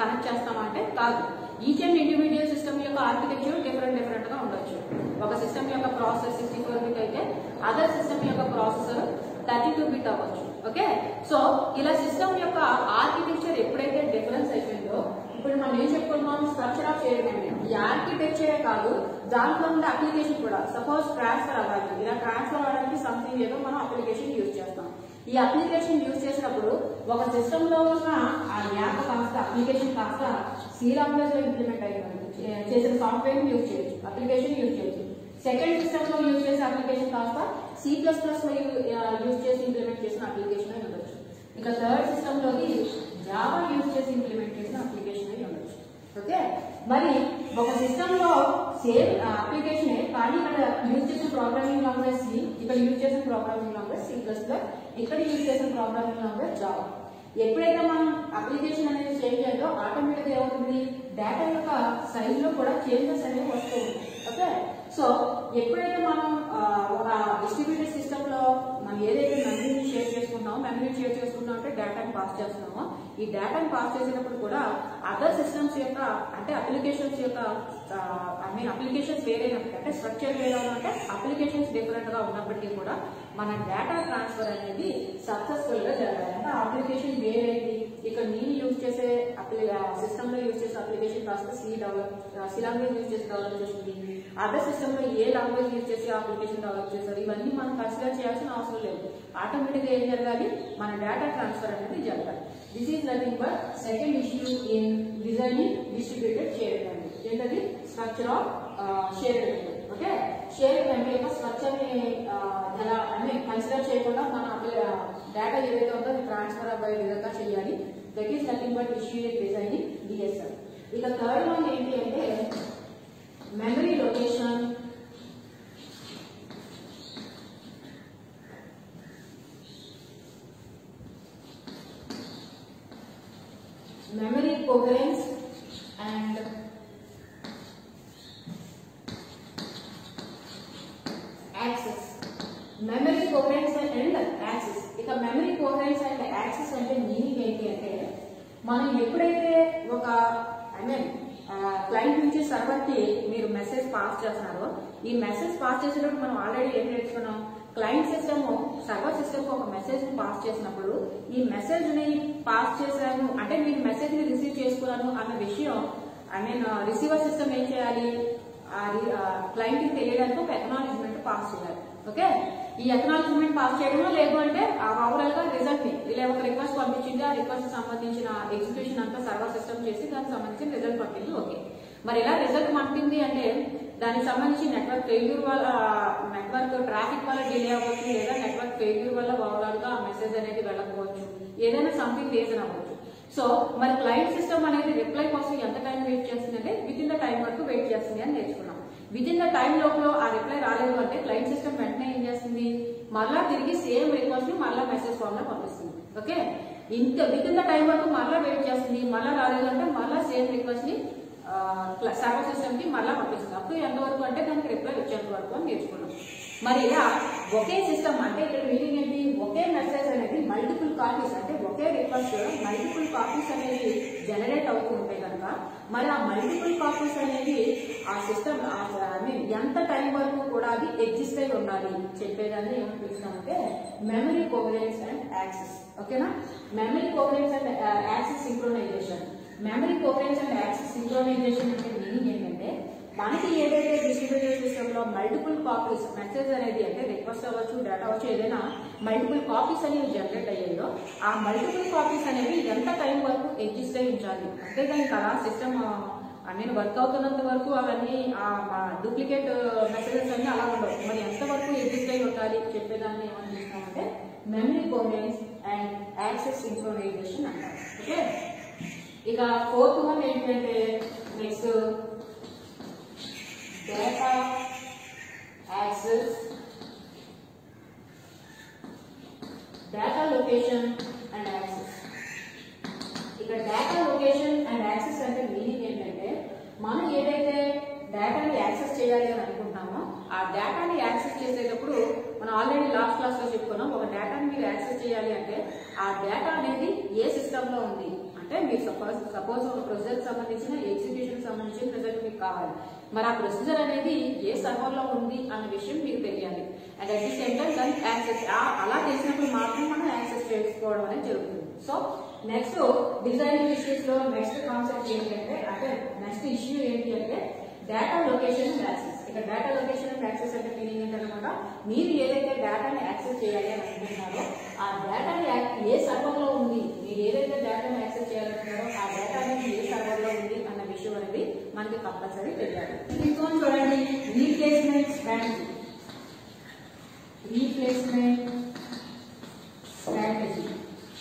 కనెక్ట్ చేస్తామంటే కాదు. ఈచ్ అండ్ ఇండివిజువల్ సిస్టమ్ యొక్క ఆర్కిటెక్చర్ డిఫరెంట్ గా ఉండొచ్చు. ఒక సిస్టమ్ యొక్క ప్రాసెస్ 64 బిట్ అయితే అదర్ సిస్టమ్ యొక్క ప్రాసెసర్ 32 బిట్ అవ్వచ్చు. ఓకే, సో ఇలా సిస్టమ్ యొక్క ఆర్కిటెక్చర్ ఎప్పుడైతే డిఫరెన్స్ అయిపోయిందో ఇప్పుడు మనం ఏం చెప్పుకుంటున్నాం, స్ట్రక్చర్ ఆఫ్ షేర్డ్ మెమరీ. ఈ ఆర్కిటెక్చరే కాదు, దాంట్లో ఉండే అప్లికేషన్ కూడా. సపోజ్ ట్రాన్స్ఫర్ అవ్వాలి, ఇలా ట్రాన్స్ఫర్ అవ్వడానికి సంథింగ్ ఏదో మనం అప్లికేషన్ యూజ్ చేస్తాం. ఈ అప్లికేషన్ యూజ్ చేసినప్పుడు ఒక సిస్టమ్ లో ఉన్న ఆ యాప్ కాస్త అప్లికేషన్ కాస్త సి లాంగ్వేజ్ లో ఇంప్లిమెంట్ అయ్యింది, చేసిన సాఫ్ట్వేర్ యూజ్ చేయొచ్చు, అప్లికేషన్ యూజ్ చేయొచ్చు. సెకండ్ సిస్టమ్ లో యూజ్ చేసే అప్లికేషన్ కాస్త C++ లో యూజ్ చేసి ఇంప్లిమెంట్ చేసిన అప్లికేషన్ అయి ఉండొచ్చు. ఇక థర్డ్ సిస్టమ్ లోకి జావా యూజ్ చేసి ఇంప్లిమెంట్ చేసిన అప్లికేషన్ అయి ఉండొచ్చు. ఓకే, మరి ఒక సిస్టమ్ లో సేమ్ అప్లికేషన్ కానీ ఇక్కడ యూజ్ చేసిన ప్రోగ్రామింగ్ లాంగ్వేజ్ సి, ఇక్కడ యూజ్ చేసిన ప్రోగ్రామింగ్ లాంగ్వేజ్ C++, ఇక్కడ యూజ్ చేసిన ప్రోగ్రామింగ్ లాంగ్వేజ్ జావా. ఎప్పుడైతే మనం అప్లికేషన్ అనేది చేంజ్ అయ్యిందో ఆటోమేటిక్ ఏమవుతుంది, డేటా యొక్క సైజ్ లో కూడా చేంజెస్ అనేవి వస్తూ ఉంటాయి. ఓకే, సో ఎప్పుడైతే మనం ఒక డిస్ట్రిబ్యూటెడ్ సిస్టమ్ లో మనం ఏదైతే మెమరీని షేర్ చేసుకుంటామో, మెమరీని షేర్ చేసుకుంటాం అంటే డేటాని పాస్ చేస్తున్నామో, ఈ డేటాని పాస్ చేసేటప్పుడు కూడా అదర్ సిస్టమ్స్ యొక్క అంటే అప్లికేషన్స్ యొక్క అప్లికేషన్స్ వేరైనప్పటికీ అంటే స్ట్రక్చర్ వేరే అంటే అప్లికేషన్స్ డిఫరెంట్ గా ఉన్నప్పటికీ కూడా మన డేటా ట్రాన్స్ఫర్ అనేది సక్సెస్ఫుల్ గా జరగాలి. అంటే అప్లికేషన్ వేరేది, ఇక్కడ నేను యూజ్ చేసే సిస్టమ్ లో యూజ్ చేసే అప్లికేషన్ కాస్త సి లాంగ్వేజ్ యూజ్ చేసి డెవలప్ చేసింది, అదర్ సిస్టమ్ లో ఏ లాంగ్వేజ్ యూజ్ చేసి అప్లికేషన్ డెవలప్ చేశారు, ఇవన్నీ మనం కన్సిడర్ చేయాల్సిన అవసరం లేదు. ఆటోమేటిక్ గా ఏం జరగాలి, మన డేటా ట్రాన్స్ఫర్ అనేది జరగాలి. This is nothing but second issue in designing distributed shared memory. ఏంటది, structure of shared memory. Okay, shared memory యొక్క స్ట్రక్చర్ ని ఎలా అంటే కన్సిడర్ చేయకుండా మన డేటా ఏదైతే ఉందో ట్రాన్స్ఫర్ అయ్యే విధంగా చేయాలి. That is nothing but issue in designing DSL. ఇక థర్డ్ వన్ ఏంటి అంటే memory location, memory coherence and access. Memory coherence and access. ఇక memory coherence and access అంటే మీనింగ్ ఏంటి అంటే మనం ఎప్పుడైతే ఒక క్లయింట్ నుంచి సర్వర్ కి మీరు మెసేజ్ పాస్ చేస్తున్నారో, ఈ మెసేజ్ పాస్ చేసేటప్పుడు మనం ఆల్రెడీ ఏం నేర్చుకున్నాం, క్లయింట్ సిస్టమ్ సర్వర్ సిస్టమ్ ఒక మెసేజ్ ని పాస్ చేసినప్పుడు ఈ మెసేజ్ ని పాస్ చేశాను అంటే మీరు మెసేజ్ ని రిసీవ్ చేసుకున్నాను అన్న విషయం రిసీవర్ సిస్టమ్ ఏం చేయాలి, క్లయింట్ కి తెలియడానికి ఒక ఎక్నాలజ్మెంట్ పాస్ చేయాలి. ఓకే, ఈ ఎక్నాలజ్మెంట్ పాస్ చేయడమో లేదు అంటే ఓవరాల్ గా రిజల్ట్ ని ఇలా ఒక రిక్వెస్ట్ పంపించింది, ఆ రిక్వెస్ట్ సంబంధించిన ఎగ్జిక్యూషన్ అంతా సర్వర్ సిస్టమ్ చేసి దానికి సంబంధించిన రిజల్ట్ పంపింది. ఓకే, మరి ఇలా రిజల్ట్ పంపింది అంటే దానికి సంబంధించి నెట్వర్క్ ఫెయిల్యూర్ వల్ల నెట్వర్క్ ట్రాఫిక్ వల్ల డిలే అవ్వచ్చు, లేదా నెట్వర్క్ ఫెయిల్యూర్ వల్ల ఓవరాల్ గా మెసేజ్ అనేది వెళ్ళకపోవచ్చు, ఏదైనా సంథింగ్ రీజన్ అవ్వచ్చు. సో మరి క్లయింట్ సిస్టమ్ అనేది రిప్లై కోసం ఎంత టైం వెయిట్ చేస్తుందంటే విత్ ఇన్ ద టైం వరకు వెయిట్ చేస్తుంది అని నేర్చుకున్నాం. విత్ ఇన్ ద టైం లోపల ఆ రిప్లై రాలేదు అంటే క్లయింట్ సిస్టమ్ వెంటనే ఏం చేస్తుంది, మళ్ళా తిరిగి సేమ్ రిక్వెస్ట్ ని మళ్ళా మెసేజ్ ఫామ్ లో పంపిస్తుంది. ఓకే, ఇంత విత్ ఇన్ ద టైం వరకు మళ్ళా వెయిట్ చేస్తుంది, మళ్ళా రాలేదు అంటే మళ్ళా సేమ్ రిక్వెస్ట్ ని సర్వర్ సిస్టమ్ కి మళ్ళా పంపిస్తుంది. అప్పుడు ఎంతవరకు అంటే దానికి రిప్లై వచ్చేంత వరకు అని నేర్చుకున్నాం. మరి ఇలా ఒకే సిస్టమ్ అంటే ఇక్కడ మీనింగ్ ఏంటి, ఒకే మెసేజ్ అనేది మల్టిపుల్ కాపీస్ అంటే ఒకే రిక్వెస్ట్ మల్టిపుల్ కాపీస్ అనేది జనరేట్ అవుతూ ఉంటాయి కనుక మరి ఆ మల్టిపుల్ కాపీస్ అనేది ఆ సిస్టమ్ ఎంత టైం వరకు కూడా అది ఎగ్జిస్ట్ అయి ఉండాలి చెప్పేదాన్ని ఏమని పిలుస్తామంటే మెమరీ కోహరెన్స్ అండ్ యాక్సెస్. ఓకేనా, memory coherence and access synchronisation. Memory coherence and access synchronisation అంటే మీనింగ్ ఏంటంటే మనకి ఏదైతే డిస్ట్రిబ్యూటెడ్ సిస్టమ్ లో మల్టిపుల్ కాపీస్ మెసేజ్ అనేది అంటే రిక్వెస్ట్ అవ్వచ్చు, డేటా అవ్వచ్చు, ఏదైనా మల్టిపుల్ కాపీస్ అనేవి జనరేట్ అయ్యాయో ఆ మల్టిపుల్ కాపీస్ అనేవి ఎంత టైం వరకు ఎగ్జిస్ట్ అయి ఉంచాలి అంటే దానికి అలా సిస్టమ్ నేను వర్క్ అవుతున్నంత వరకు అవన్నీ డూప్లికేట్ మెసేజెస్ అన్ని అలా ఉండవు. మరి ఎంత వరకు ఎగ్జిస్ట్ అయి ఉండాలి చెప్పేదాన్ని ఏమని చూస్తామంటే memory coherence and access synchronization అంటారు. ఓకే, ఇక ఫోర్త్ వన్ ఏంటంటే next data access, data location and access. ఇక్కడ డేటా లొకేషన్ అండ్ యాక్సెస్ అంటే మీనింగ్ ఏంటంటే మనం ఏదైతే డేటాని యాక్సెస్ చేయాలి అని అనుకుంటున్నామో ఆ డేటాని యాక్సెస్ చేసేటప్పుడు మనం ఆల్రెడీ లాస్ట్ క్లాస్ లో చెప్పుకున్నాం, ఒక డేటాని మీరు యాక్సెస్ చేయాలి అంటే ఆ డేటా అనేది ఏ సిస్టమ్ లో ఉంది అంటే మీరు సపోజ్ ఒక ప్రొసీజర్ సంబంధించిన ఎగ్జిక్యూషన్ సంబంధించిన రిజల్ట్ మీకు కావాలి. మరి ఆ ప్రొసీజర్ అనేది ఏ సర్వర్ లో ఉంది అన్న విషయం మీకు తెలియాలి. And at the same time దాన్ని యాక్సెస్ అలా చేసినప్పుడు మాత్రం మనం యాక్సెస్ చేసుకోవడం అనేది జరుగుతుంది. సో నెక్స్ట్ డిజైన్ ఇష్యూస్ లో నెక్స్ట్ కాన్సెప్ట్ ఏంటంటే అంటే నెక్స్ట్ ఇష్యూ ఏంటి అంటే డేటా లొకేషన్ అండ్ యాక్సెస్. ఇక్కడ డేటా లొకేషన్ అండ్ యాక్సెస్ అంటే మీనింగ్ ఏంటనమాట, మీరు ఏదైతే డేటాని యాక్సెస్ చేయాలి అని అనుకుంటున్నారో ఆ డేటాని ఏ సర్వర్ లో ఉంది, మీరు ఏదైతే డేటాని యాక్సెస్ చేయాలనుకుంటారో ఆ డేటా అనేది ఏ సర్వర్ లో ఉంది అన్న విషయం అనేది మనకి కంపల్సరీ తెలియాలి. ఇంకొంచెం చూడండి, replacement strategy. Replacement strategy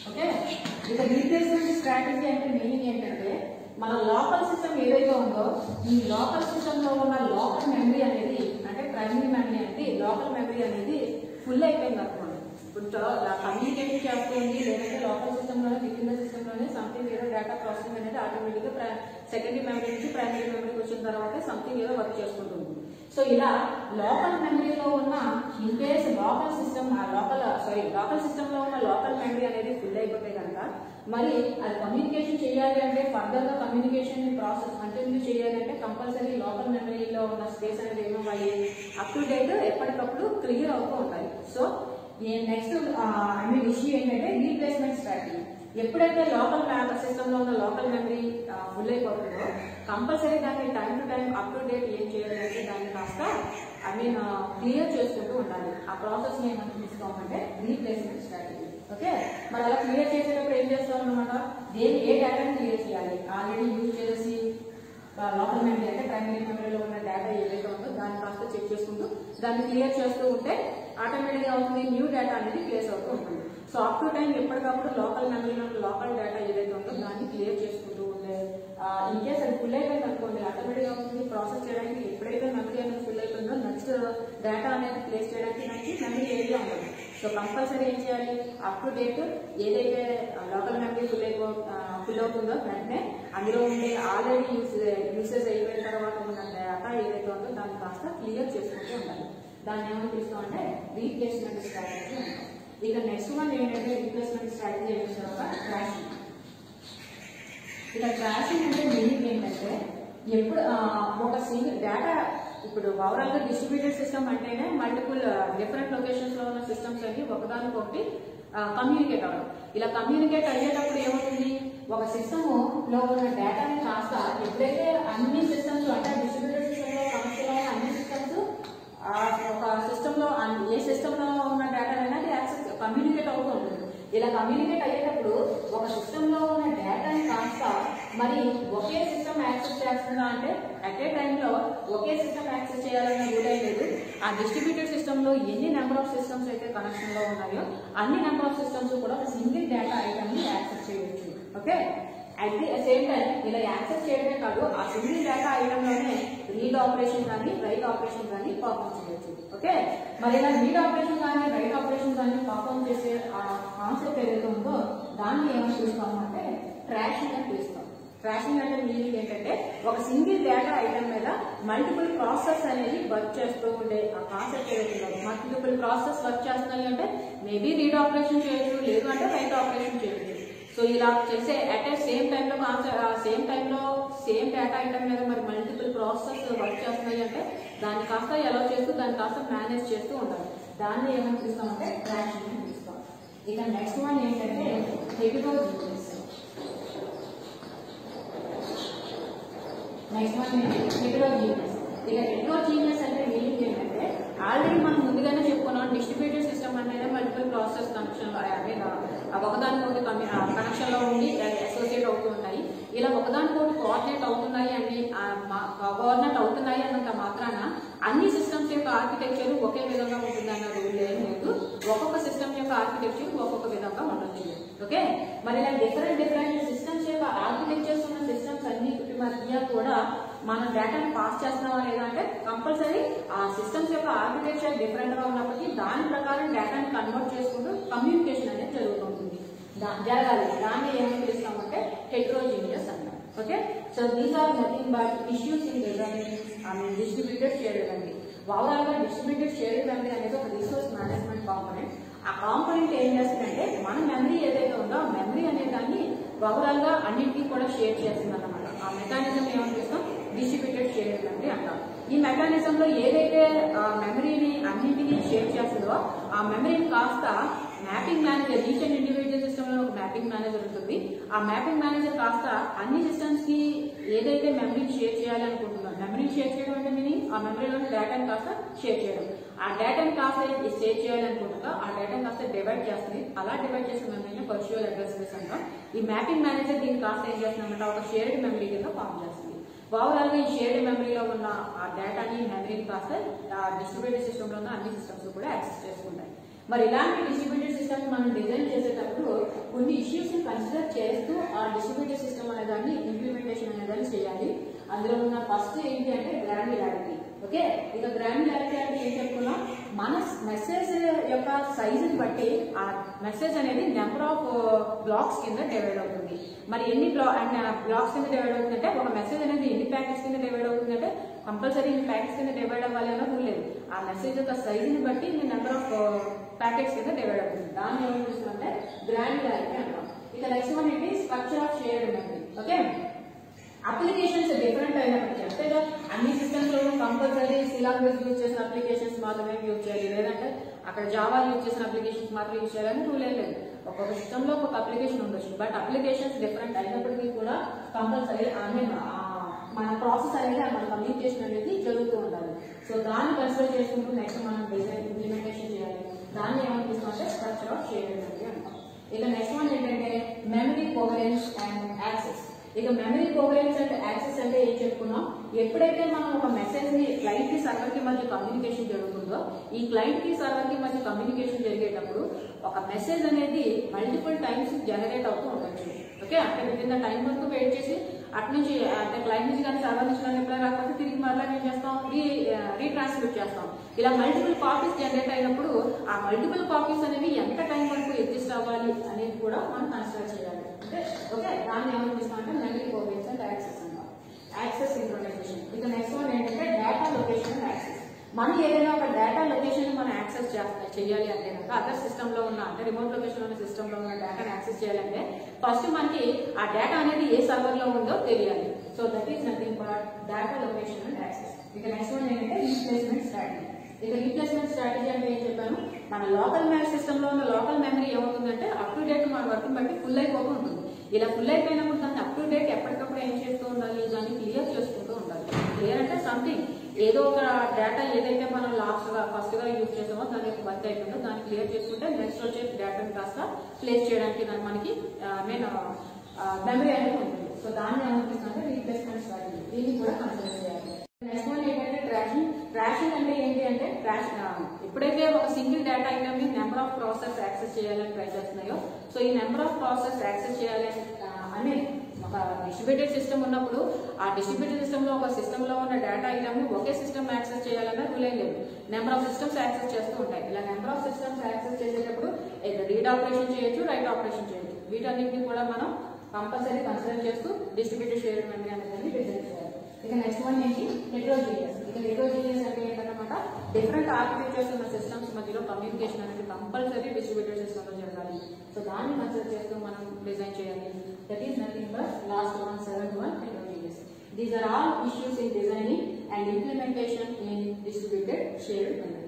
okay. ఇక రీప్లేస్మెంట్ స్ట్రాటజీ అంటే మీనింగ్ ఏంటంటే మన లోకల్ సిస్టమ్ ఏదైతే ఉందో ఈ లోకల్ సిస్టమ్ లో ఉన్న లోకల్ మెమరీ అనేది అంటే ప్రైమరీ మెమరీ అనేది లోకల్ మెమరీ అనేది ఫుల్ అయిపోయింది అనుకోండి. ఇప్పుడు కమ్యూనికేషన్ చేస్తుంది లేదంటే లోకల్ సిస్టమ్ లోనే విత్ ద సిస్టమ్ లోనే సంథింగ్ ఏదో డేటా ప్రాసెసింగ్ అనేది ఆటోమేటిక్ గా సెకండరీ మెమరీ నుంచి ప్రైమరీ మెమరీకి వచ్చిన తర్వాత సంథింగ్ ఏదో వర్క్ చేసుకుంటుంది. సో ఇలా లోకల్ మెమరీలో ఉన్న in case local system local system లో ఉన్న లోకల్ మెమరీ అనేది ఫుల్ అయిపోతే కనుక మరి అది కమ్యూనికేషన్ చేయాలి అంటే ఫర్దర్ గా కమ్యూనికేషన్ ప్రాసెస్ కంటిన్యూ చేయాలి అంటే కంపల్సరీ లోకల్ మెమరీలో ఉన్న స్పేస్ అనేది ఏమవ్వాలి, అప్ టు డేట్ ఎప్పటికప్పుడు క్లియర్ అవుతూ ఉంటాయి. సో నెక్స్ట్ ఇష్యూ ఏంటంటే రీప్లేస్మెంట్ స్ట్రాటజీ. ఎప్పుడైతే లోకల్ సిస్టమ్ లో ఉన్న లోకల్ మెమరీ ఫుల్ అయిపోతుందో కంపల్సరీ దాన్ని time to time up to date ఏం చేయాలి అంటే దాన్ని కాస్త క్లియర్ చేసుకుంటూ ఉండాలి. ఆ ప్రాసెస్ ని ఏమని తీసుకోవాలంటే రీప్లేస్మెంట్ స్ట్రాటజీ ఓకే. మరి అలా క్లియర్ చేసేటప్పుడు ఏం చేస్తాం అనమాట, ఏ డేటాని క్లియర్ చేయాలి, ఆల్రెడీ యూజ్ చేసి లోకల్ మెమరీ అంటే ప్రైమరీ మెమరీలో ఉన్న డేటా ఏదైతే ఉందో దాన్ని కాస్త చెక్ చేసుకుంటూ దాన్ని క్లియర్ చేస్తూ ఉంటే ఆటోమేటిక్ గా అవుతుంది న్యూ డేటా అనేది ప్లేస్ అవుతూ ఉంటుంది. సో అప్ టు టైం ఎప్పటికప్పుడు లోకల్ మెమరీలో లోకల్ డేటా ఏదైతే ఉందో దాన్ని క్లియర్ చేసుకుంటూ ఉంటే ఇన్ కేస్ అది ఫుల్ అయిపోయింది అనుకోండి ఆటోమేటిక్ గా అవుతుంది ప్రాసెస్ చేయడానికి ఎప్పుడైతే మెమరీ అనేది ఫుల్ అయిపోయిందో నెక్స్ట్ డేటా అనేది ప్లేస్ చేయడానికి నెక్స్ట్ మెమరీ ఏరియా ఉండదు. సో కంపల్సరీ ఏం చేయాలి, అప్ టు డేట్ ఏదైతే లోకల్ మెమరీ ఫుల్ అవుతుందో వెంటనే అందులో ఉండే ఆల్రెడీ యూసేజ్ అయిపోయిన తర్వాత ఉన్న డేటా ఏదైతే ఉందో దాన్ని కాస్త క్లియర్ చేసుకుంటూ ఉండాలి. దాన్ని ఏమని పిలుస్తామంటే రీప్లేస్మెంట్ స్ట్రాటజీ అంటాం. ఇక నెక్స్ట్ వన్ ఏంటంటే రీప్లేస్మెంట్ స్ట్రాటజీ ఏం తర్వాత ట్రాషింగ్. ఇక ట్రాషింగ్ అంటే మీనింగ్ ఏంటంటే ఎప్పుడు ఒక సింగిల్ డేటా ఇప్పుడు ఓవరాల్ గా డిస్ట్రిబ్యూటెడ్ సిస్టమ్ అంటేనే మల్టిపుల్ డిఫరెంట్ లొకేషన్స్ లో ఉన్న సిస్టమ్స్ అన్ని ఒకదానికొకటి కమ్యూనికేట్ అవ్వడం. ఇలా కమ్యూనికేట్ అయ్యేటప్పుడు ఏమవుతుంది, ఒక సిస్టమ్ లో ఉన్న డేటాని కాస్త ఎప్పుడైతే అన్ని సిస్టమ్స్ అంటే డిస్ట్రిబ్యూటెడ్ సిస్టమ్ లో కనెక్ట్ అయిన అన్ని సిస్టమ్స్ ఒక సిస్టమ్ లో ఏ సిస్టమ్ లో ఉన్న డేటా అనేది యాక్సెస్ కమ్యూనికేట్ అవుతూ ఉంటుంది. ఇలా కమ్యూనికేట్ అయ్యేటప్పుడు ఒక సిస్టమ్ లో ఉన్న డేటాని కాస్త మరి ఒకే సిస్టమ్ యాక్సెస్ చేస్తుందా అంటే అట్ ఏ టైంలో ఒకే సిస్టమ్ యాక్సెస్ చేయాలనే రూల్ ఏం లేదు. ఆ డిస్ట్రిబ్యూటెడ్ సిస్టమ్ లో ఎన్ని నెంబర్ ఆఫ్ సిస్టమ్స్ అయితే కనెక్షన్ లో ఉన్నాయో అన్ని నెంబర్ ఆఫ్ సిస్టమ్స్ కూడా ఒక సింగిల్ డేటా ఐటమ్ ని యాక్సెస్ చేయవచ్చు okay. At the same time ఇలా యాక్సెస్ చేయడమే కాదు ఆ సింగిల్ డేటా ఐటమ్ లోనే రీడ్ ఆపరేషన్ కానీ రైట్ ఆపరేషన్ కానీ పర్ఫార్మ్ చేయొచ్చు ఓకే. మరి ఇలా రీడ్ ఆపరేషన్ కానీ రైట్ ఆపరేషన్ కానీ పర్ఫార్మ్ చేసే ఆ కాన్సెప్ట్ ఏదైతే ఉందో దాన్ని ఏమని పిలుస్తాము అంటే ట్రాషింగ్ అని పిలుస్తాం. ట్రాషింగ్ అంటే మీనింగ్ ఏంటంటే ఒక సింగిల్ డేటా ఐటమ్ మీద మల్టిపుల్ ప్రాసెస్ అనేది వర్క్ చేస్తూ ఉండే ఆ కాన్సెప్ట్ ఏదైతే మల్టిపుల్ ప్రాసెస్ వర్క్ చేస్తున్నాయి అంటే మేబీ రీడ్ ఆపరేషన్ చేయొచ్చు, లేదు అంటే రైట్ ఆపరేషన్ చేయొచ్చు. సో ఇలా చేసే అట్ సేమ్ టైంలో సేమ్ డేటా ఐటమ్ మీద మరి మల్టిపుల్ ప్రాసెస్ వర్క్ చేస్తున్నాయి అంటే దాన్ని కాస్త ఎలా చేస్తూ దాన్ని కాస్త మేనేజ్ చేస్తూ ఉండాలి. దాన్ని ఏమని పిలుస్తామంటే ట్రాషింగ్ అని పిలుస్తాం. ఇక నెక్స్ట్ వన్ ఏంటంటే హెటెరోజీనియస్. Next one హెటెరోజీనియస్. ఇక హెటెరోజీనియస్ అంటే మీనింగ్ ఏంటంటే ఆల్రెడీ మనం ముందుగానే చెప్పుకున్నాం డిస్ట్రిబ్యూటెడ్ సిస్టమ్ అనేది మల్టిపుల్ ప్రాసెస్ కనెక్షన్ ఒకదానికొకటి కనెక్షన్ లో ఉండి అసోసియేట్ అవుతూ ఉంటాయి. ఇలా ఒకదానికొకటి కోఆర్డినేట్ అవుతున్నాయి అన్నంత మాత్రాన అన్ని సిస్టమ్స్ యొక్క ఆర్కిటెక్చర్ ఒకే విధంగా ఉంటుంది అన్న రూల్ ఏం లేదు. ఒక్కొక్క సిస్టమ్ యొక్క ఆర్కిటెక్చర్ ఒక్కొక్క విధంగా ఉండొచ్చు ఓకే. మరి ఇలా డిఫరెంట్ సిస్టమ్స్ యొక్క ఆర్కిటెక్చర్స్ ఉన్న సిస్టమ్స్ అన్నిటి మధ్య కూడా మనం డేటాను పాస్ చేస్తున్నావా లేదా అంటే కంపల్సరీ ఆ సిస్టమ్స్ యొక్క ఆర్కిటెక్చర్ డిఫరెంట్ గా ఉన్నప్పటికీ దాని ప్రకారం డేటాని కన్వర్ట్ చేసుకుంటూ కమ్యూనికేషన్ అనేది జరుగుతుంటుంది జరగాలి. దాన్ని ఏమని పిలుస్తామంటే హెటెరోజీనియస్ అంటాం okay. So these are nothing but issues in distributed shared memory. Overall గా డిస్ట్రిబ్యూటెడ్ షేర్డ్ మెమరీ అనేది ఒక రిసోర్స్ మేనేజ్మెంట్ కాంపోనెంట్. ఆ కాంపోనెంట్ ఏం చేస్తుందంటే మన మెమరీ ఏదైతే ఉందో ఆ మెమరీ అనే దాన్ని ఓవరాల్ గా అన్నింటినీ కూడా షేర్ చేస్తుంది అన్నమాట. ఆ మెకానిజం ఏమని పిలుస్తాం డిస్ట్రిబ్యూటెడ్ షేర్డ్ మెమరీ అంటాం. ఈ మెకానిజం లో ఏదైతే మెమరీని అన్నింటినీ షేర్ చేస్తుందో ఆ మెమరీని కాస్త mapping manager each and individual system లో ఒక మ్యాపింగ్ మేనేజర్ ఉంటుంది. ఆ మ్యాపింగ్ మేనేజర్ కాస్త అన్ని సిస్టమ్స్ కి ఏదైతే మెమరీ షేర్ చేయాలి అనుకుంటున్నాం, మెమరీ షేర్ చేయడం అంటే మీనింగ్ ఆ మెమరీలోని డేటాను కాస్త షేర్ చేయడం. ఆ డేటాను కాస్త షేర్ చేయాలనుకుంటున్నా ఆ డేటాను కాస్త డివైడ్ చేస్తుంది. అలా డివైడ్ చేసిన మెమరీని వర్చువల్ అడ్రస్ స్పేస్ అంటాం. ఈ మ్యాపింగ్ మేనేజర్ దీన్ని కాస్త ఏం చేస్తుందంటే ఒక షేర్డ్ మెమరీ కింద ఫామ్ చేస్తుంది. ఓవరాల్ గా ఈ షేర్డ్ మెమరీలో ఉన్న ఆ డేటాని మెమరీని కాస్త డిస్ట్రిబ్యూటెడ్ సిస్టమ్ లో ఉన్న అన్ని సిస్టమ్స్ కూడా యాక్సెస్ చేసుకుంటాయి. మరి ఇలాంటి డిస్ట్రిబ్యూటెడ్ సిస్టమ్ మనం డిజైన్ చేసేటప్పుడు కొన్ని ఇష్యూస్ ని కన్సిడర్ చేస్తూ ఆ డిస్ట్రిబ్యూటెడ్ సిస్టమ్ అనే దాన్ని ఇంప్లిమెంటేషన్ అనే దాన్ని చేయాలి. అందులో ఉన్న ఫస్ట్ ఏంటి అంటే గ్రాన్యులారిటీ. ఓకే, ఇక గ్రాన్యులారిటీ అంటే ఏం చెప్పుకున్నాం, మన మెసేజ్ యొక్క సైజుని బట్టి ఆ మెసేజ్ అనేది నెంబర్ ఆఫ్ బ్లాక్స్ కింద డివైడ్ అవుతుంది. మరి ఎన్ని బ్లాక్స్ కింద డివైడ్ అవుతుందంటే ఒక మెసేజ్ అనేది ఎన్ని ప్యాకెట్స్ కింద డివైడ్ అవుతుందంటే కంపల్సరీ ఇన్ని ప్యాకెట్స్ కింద డివైడ్ అవ్వాలి అన్న రూల్ లేదు. ఆ మెసేజ్ యొక్క సైజుని బట్టి నెంబర్ ఆఫ్ ప్యాకెట్స్ కింద డివైడ్ అవుతుంది. దాన్ని ఏం చూస్తామంటే గ్రాన్యులారిటీ అంటాం. ఇక నెక్స్ట్ వన్ ఏంటి, structure of shared memory. Okay, applications different అయినప్పటికీ అంటే అన్ని సిస్టమ్స్ లో కంపల్సరీ సి లాంగ్వేజ్ యూజ్ చేసిన అప్లికేషన్స్ మాత్రమే యూజ్ చేయాలి, లేదంటే అక్కడ జావా యూజ్ చేసిన అప్లికేషన్స్ మాత్రం యూజ్ చేయాలని రూల్ ఏం లేదు. ఒక్కొక్క సిస్టమ్ లో ఒక్కొక్క అప్లికేషన్ ఉండొచ్చు. బట్ అప్లికేషన్స్ డిఫరెంట్ అయినప్పటికీ కూడా కంపల్సరీ మన ప్రాసెస్ అనేది మన కమ్యూనికేషన్ అనేది జరుగుతూ ఉండాలి. సో దాన్ని కన్సిడర్ చేసుకుంటూ నెక్స్ట్ మనం డిజైన్ ఇంప్లిమెంటేషన్ చేయాలి. దాన్ని ఏమనిపిస్తాం అంటే స్ట్రక్చర్ ఆఫ్ షేర్డ్ మెమరీ అంటాం. ఇక నెక్స్ట్ వన్ ఏంటంటే మెమరీ కోహరెన్స్ అండ్ యాక్సెస్. ఇక మెమరీ కోహరెన్స్ అండ్ యాక్సెస్ అంటే ఏం చెప్పుకున్నాం, ఎప్పుడైతే మనం ఒక మెసేజ్ ని క్లయింట్ కి సర్వర్ కి మధ్య కమ్యూనికేషన్ జరుగుతుందో ఈ క్లయింట్ కి సర్వర్ కి మధ్య కమ్యూనికేషన్ జరిగేటప్పుడు ఒక మెసేజ్ అనేది మల్టిపుల్ టైమ్స్ జనరేట్ అవుతూ ఉండొచ్చు. ఓకే, అంటే విత్ ద టైం వరకు వెయిట్ చేసి అటు నుంచి అంటే క్లయింట్ నుంచి కానీ సర్వర్ నుంచి కానీ రిప్లై రాకపోతే తిరిగి మళ్ళీ ఏం చేస్తాం, రీట్రాన్స్మిట్ చేస్తాం. ఇలా మల్టిపుల్ కాపీస్ జనరేట్ అయినప్పుడు ఆ మల్టిపుల్ కాపీస్ అనేవి ఎంత టైం వరకు ఎగ్జిస్ట్ అవ్వాలి అనేది కూడా మనం కన్సిడర్ చేయాలి. ఓకే, దాన్ని ఏమనిపిస్తాం అంటే మెమరీ కోహరెన్స్ అండ్ యాక్సెస్ అంటాం. Access synchronisation. ఇక నెక్స్ట్ వన్ ఏంటంటే డేటా లొకేషన్ అండ్ యాక్సెస్. మనం ఏదైనా ఒక డేటా లొకేషన్ మనం యాక్సెస్ చేయాలి అంటే కనుక అదర్ సిస్టమ్ లో ఉన్న అంటే రిమోట్ లొకేషన్ ఉన్న సిస్టమ్ లో ఉన్న డేటాను యాక్సెస్ చేయాలంటే ఫస్ట్ మనకి ఆ డేటా అనేది ఏ సర్వర్ లో ఉందో తెలియాలి. So that is nothing but data location and access. ఇక నెక్స్ట్ వన్ ఏంటంటే రీప్లేస్మెంట్ స్ట్రాటజీ. ఇక రీప్లేస్మెంట్ స్ట్రాటజీ అంటే ఏం చెప్పాను, మన లోకల్ సిస్టమ్ లో ఉన్న లోకల్ మెమరీ ఏమవుతుందంటే అప్ టు డేట్ మన వర్క్ బట్టి ఫుల్ అయిపోతూ ఉంటుంది. ఇలా ఫుల్ అయిపోయినప్పుడు దాన్ని అప్ టు డేట్ ఎప్పటికప్పుడు ఏం చేస్తూ ఉండాలి, దాన్ని క్లియర్ చేసుకుంటూ ఉండాలి. క్లియర్ అంటే సంథింగ్ ఏదో ఒక డేటా ఏదైతే మనం ఫస్ట్ గా యూజ్ చేసామో దాని యొక్క వర్క్ అయిపోయిందో దాన్ని క్లియర్ చేసుకుంటే నెక్స్ట్ వచ్చే డేటాని కాస్త ప్లేస్ చేయడానికి మనకి మెమరీ అనేది ఉంటుంది. సో దాన్ని ఏమనిపిస్తుందంటే రీప్లేస్మెంట్ స్ట్రాటజీ. దీన్ని కూడా కన్సిడర్ చేయాలి. నెక్స్ట్ వన్ ఏంటంటే ట్రాషింగ్. ట్రాషింగ్ అంటే ఏంటి అంటే ఎప్పుడైతే ఒక సింగిల్ డేటా ఐటమ్ ని నెంబర్ ఆఫ్ ప్రాసెస్ యాక్సెస్ చేయాలని ట్రై చేస్తున్నాయో సో ఈ నెంబర్ ఆఫ్ ప్రాసెస్ యాక్సెస్ చేయాలి అనే ఒక డిస్ట్రిబ్యూటెడ్ సిస్టమ్ ఉన్నప్పుడు ఆ డిస్ట్రిబ్యూటెడ్ సిస్టమ్ లో ఒక సిస్టమ్ లో ఉన్న డేటా ఐటమ్ ని ఒకే సిస్టమ్ యాక్సెస్ చేయాలన్నా రూల్ ఏం లేదు. నెంబర్ ఆఫ్ సిస్టమ్స్ యాక్సెస్ చేస్తూ ఉంటాయి. ఇలా నెంబర్ ఆఫ్ సిస్టమ్స్ యాక్సెస్ చేసేటప్పుడు రీడ్ ఆపరేషన్ చేయొచ్చు, రైట్ ఆపరేషన్ చేయొచ్చు. వీటన్నిటిని కూడా మనం కంపల్సరీ కన్సిడర్ చేస్తూ డిస్ట్రిబ్యూటెడ్ షేర్డ్ మెమరీ అనేది డిజైన్ చేయాలి. ఇక నెక్స్ట్ వన్ ఏంటి, హెటెరోజీనియస్. ఇక హెటెరోజీనియస్ అంటే ఏంటన్నమాట, డిఫరెంట్ ఆర్కిటెక్చర్స్ ఉన్న సిస్టమ్స్ మధ్యలో కమ్యూనికేషన్ అనేది కంపల్సరీ డిస్ట్రిబ్యూటెడ్ సిస్టమ్ లో జరగాలి. సో దాన్ని కన్సిడర్ చేస్తూ మనం డిజైన్ చేయాలి. That is nothing but last one, 7th one, heterogeneous. These are all issues in designing and implementation in distributed shared memory.